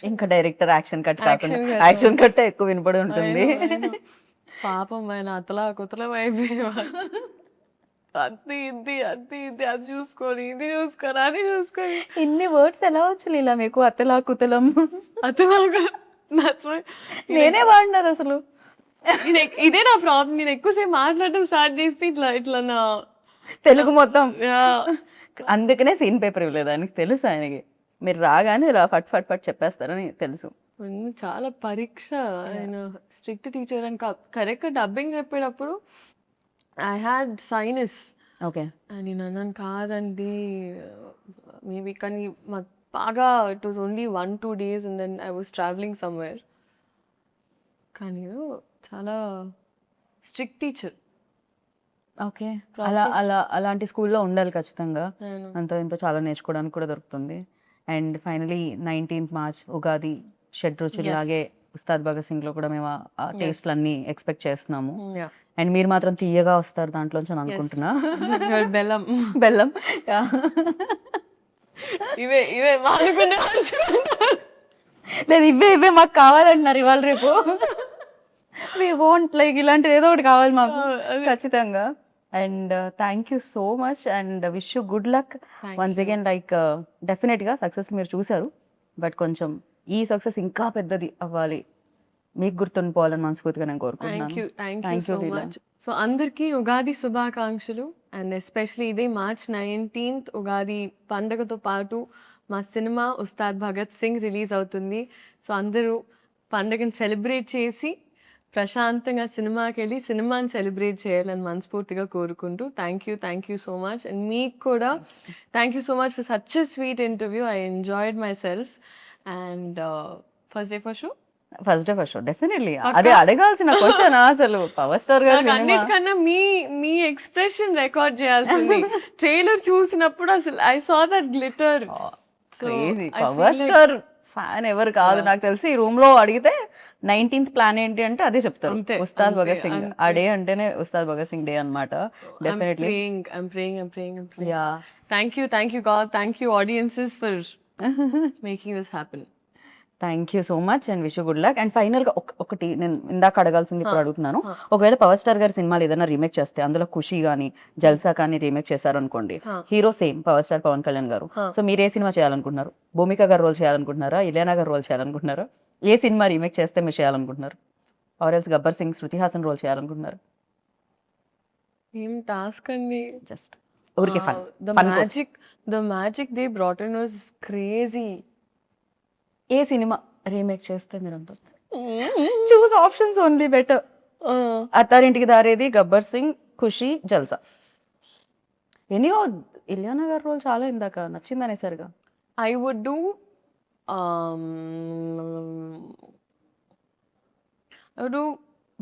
ఇంకా డైరెక్టర్ యాక్షన్ కట్ కాకుండా Action cut. యాక్షన్ కట్ ఎక్కువ వినపడి ఉంటుంది. పాపం ఆయన అతలా కుతలం అయిపోయేవారు. అది ఇది అది చూసుకొని ఇది చూసుకొని అది చూసుకొని ఇన్ని వర్డ్స్ ఎలా వచ్చి ఇలా మీకు అతలా కుతలం అతలాగా నేనే వాడినారు అసలు. ఇదే నా ప్రాబ్లం. నేను ఎక్కువసేపు మాట్లాడటం స్టార్ట్ చేస్తే ఇట్లా నా తెలుగు మొత్తం. అందుకనే సీన్ పేపర్ ఇవ్వలేదు ఆయనకి తెలుసు. ఆయనకి మీరు రాగానే ఇలా ఫట్ ఫట్ ఫట్ చెప్పేస్తారని తెలుసు. చాలా పరీక్ష. ఆయన స్ట్రిక్ట్ టీచర్ అని కరెక్ట్ డబ్బింగ్ చెప్పేటప్పుడు ఐ హ్యాడ్ సైనస్. ఓకే. నేను అన్నాను కాదండి మేబీ, కానీ మాకు బాగా it was only 1-2 days and then I was travelling somewhere. కానీ చాలా స్ట్రిక్ట్ టీచర్. ఓకే. అలాంటి స్కూల్లో ఉండాలి ఖచ్చితంగా. అంతో ఇంతో చాలా నేర్చుకోవడానికి కూడా దొరుకుతుంది. And finally 19th March Ugadi షడ్ రుచుల్లాగే ఉస్తాద్ భగత్ సింగ్ లో కూడా మేము ఆ టేస్ట్లన్నీ ఎక్స్పెక్ట్ చేస్తున్నాము. అండ్ మీరు మాత్రం తీయగా వస్తారు దాంట్లోంచి అని అనుకుంటున్నా. బెల్లం బెల్లం ఇవే మానుకునే లేదు, ఇవే మాకు కావాలంటున్నారు ఇవాళ రేపు. వి వాంట్ లైక్ ఇలాంటిది ఏదో ఒకటి కావాలి మాకు ఖచ్చితంగా. And thank you so much and wish you good luck once again. Like డెఫినెట్గా సక్సెస్ మీరు చూసారు, బట్ కొంచెం ఈ సక్సెస్ ఇంకా పెద్దది అవ్వాలి, మీకు గుర్తుండిపోవాలని మనస్ఫూర్తిగా నేను కోరుకుంటున్నాను. Thank you so much. So అందరికీ ఉగాది శుభాకాంక్షలు. అండ్ ఎస్పెషలీ ఇదే March 19th ఉగాది పండగతో పాటు మా సినిమా ఉస్తాద్ భగత్ సింగ్ రిలీజ్ అవుతుంది. సో అందరూ పండగని సెలబ్రేట్ చేసి ప్రశాంతంగా సినిమాకి వెళ్ళి సినిమాని సెలబ్రేట్ చేయాలని మనస్ఫూర్తిగా కోరుకుంటూ thank you so much. And మీకు కూడా thank you so much for such a sweet interview. I enjoyed my self. And first day for show definitely అదే అడగాల్సిన క్వశ్చన్ అసలు. పవర్ స్టార్ గారు అన్నిటికన్నా మీ ఎక్స్ప్రెషన్ రికార్డ్ చేయాల్సింది. ట్రైలర్ చూసినప్పుడు అసలు I saw that glitter. Crazy. Power star fan ఎవరు కాదు నాకు తెలిసి. ఈ రూమ్ లో అడిగితే 19th ప్లాన్ ఏంటి అంటే అదే చెప్తారు, ఉస్తాద్ భగత్ సింగ్. ఆ డే అంటేనే ఉస్తాద్ భగత్ సింగ్ డే అన్నమాట. Definitely. I'm praying. Yeah. Thank you God. Thank you audiences for making this happen. Thank you so much and wish you good luck. And final గా ఒకటి నేను ఇందాక అడగాల్సింది ఇప్పుడు అడుగుతున్నాను. ఒకవేళ పవర్ స్టార్ గారి సినిమాలు ఏదైనా రీమేక్ చేస్తే, అందులో ఖుషి కానీ జల్సా కానీ రీమేక్ చేశారు అనుకోండి, hero same power star Pawan Kalyan garu. So మీరు ఏ సినిమా చేయాలనుకుంటున్నారు? భూమిక గారు రోల్ చేయాలనుకుంటున్నారా? ఇలియానా గారు రోల్ చేయాలనుకుంటున్నారా? ఏ సినిమా రీమేక్ చేస్తే మీరు చేయాలనుకుంటున్నారు? Or else Gabbar Singh Shruti Haasan role చేయాలనుకుంటున్నారు? ఏం టాస్క్ అండి, జస్ట్ ఊరికే fun. The magic they brought in was crazy. ఏ సినిమా రీమేక్ చేస్తే మీరు అంత choose options only better. Attarintiki Daredi, Gabbar Singh, ఖుషి, జల్సా. ఎనీయో ఇలియానా గారి రోల్ చాలా ఇందాక నచ్చింది అనేసరిగా. I would do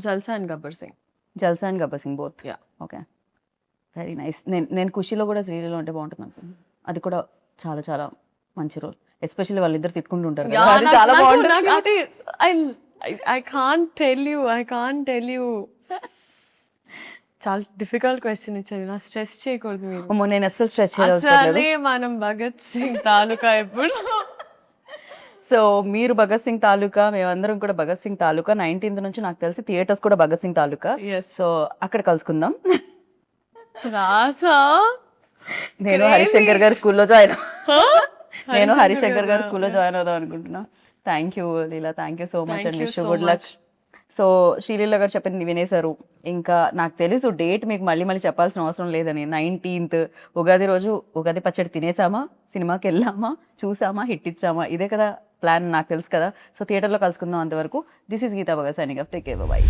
Jalsa and Gabbar Singh both. Yeah, okay, very nice. నేను ఖుషిలో కూడా శ్రీలీలో ఉంటే బాగుంటుంది అనుకుంటున్నాను. అది కూడా చాలా చాలా మంచి రోల్. ఎస్పెషల్లీ వాళ్ళిద్దరు తిట్టుకుంటూ ఉంటారు కదా, అది చాలా బాగుంటుంది. I can't tell you. చాలా డిఫికల్ట్ క్వశ్చన్ ఇచ్చారు. నా స్ట్రెస్ చేయకూడదు మీరు. నేను అస్సలు స్ట్రెస్ చేయలేదు. మనం భగత్ సింగ్ తాలూకా ఎప్పుడు సో మీరు భగత్ సింగ్ తాలూకా, మేమందరం కూడా భగత్ సింగ్ తాలూకా. 19th నుంచి నాకు తెలిసి థియేటర్స్ కూడా భగత్ సింగ్ తాలూకా. ఎస్ సో అక్కడ కలుసుకుందాం. రాసా నేను హరిశంకర్ గారి స్కూల్లో జాయిన్ నేను హరిశంకర్ గారి స్కూల్లో జాయిన్ అవుదాం అనుకుంటున్నా. Thank you Leela, thank you so much and wish good luck. So Sreeleela గారు చెప్పింది వినేశారు. ఇంకా నాకు తెలుసు డేట్ మీకు మళ్ళీ మళ్ళీ చెప్పాల్సిన అవసరం లేదని. 19th ఉగాది రోజు ఉగాది పచ్చడి తినేసామా, సినిమాకి వెళ్ళామా, చూసామా, హిట్ ఇచ్చామా, ఇదే కదా ప్లాన్, నాకు తెలుసు కదా. సో థియేటర్లో కలుసుకుందాం. అంతవరకు this is Geetha Bhagat signing off. Take care, by.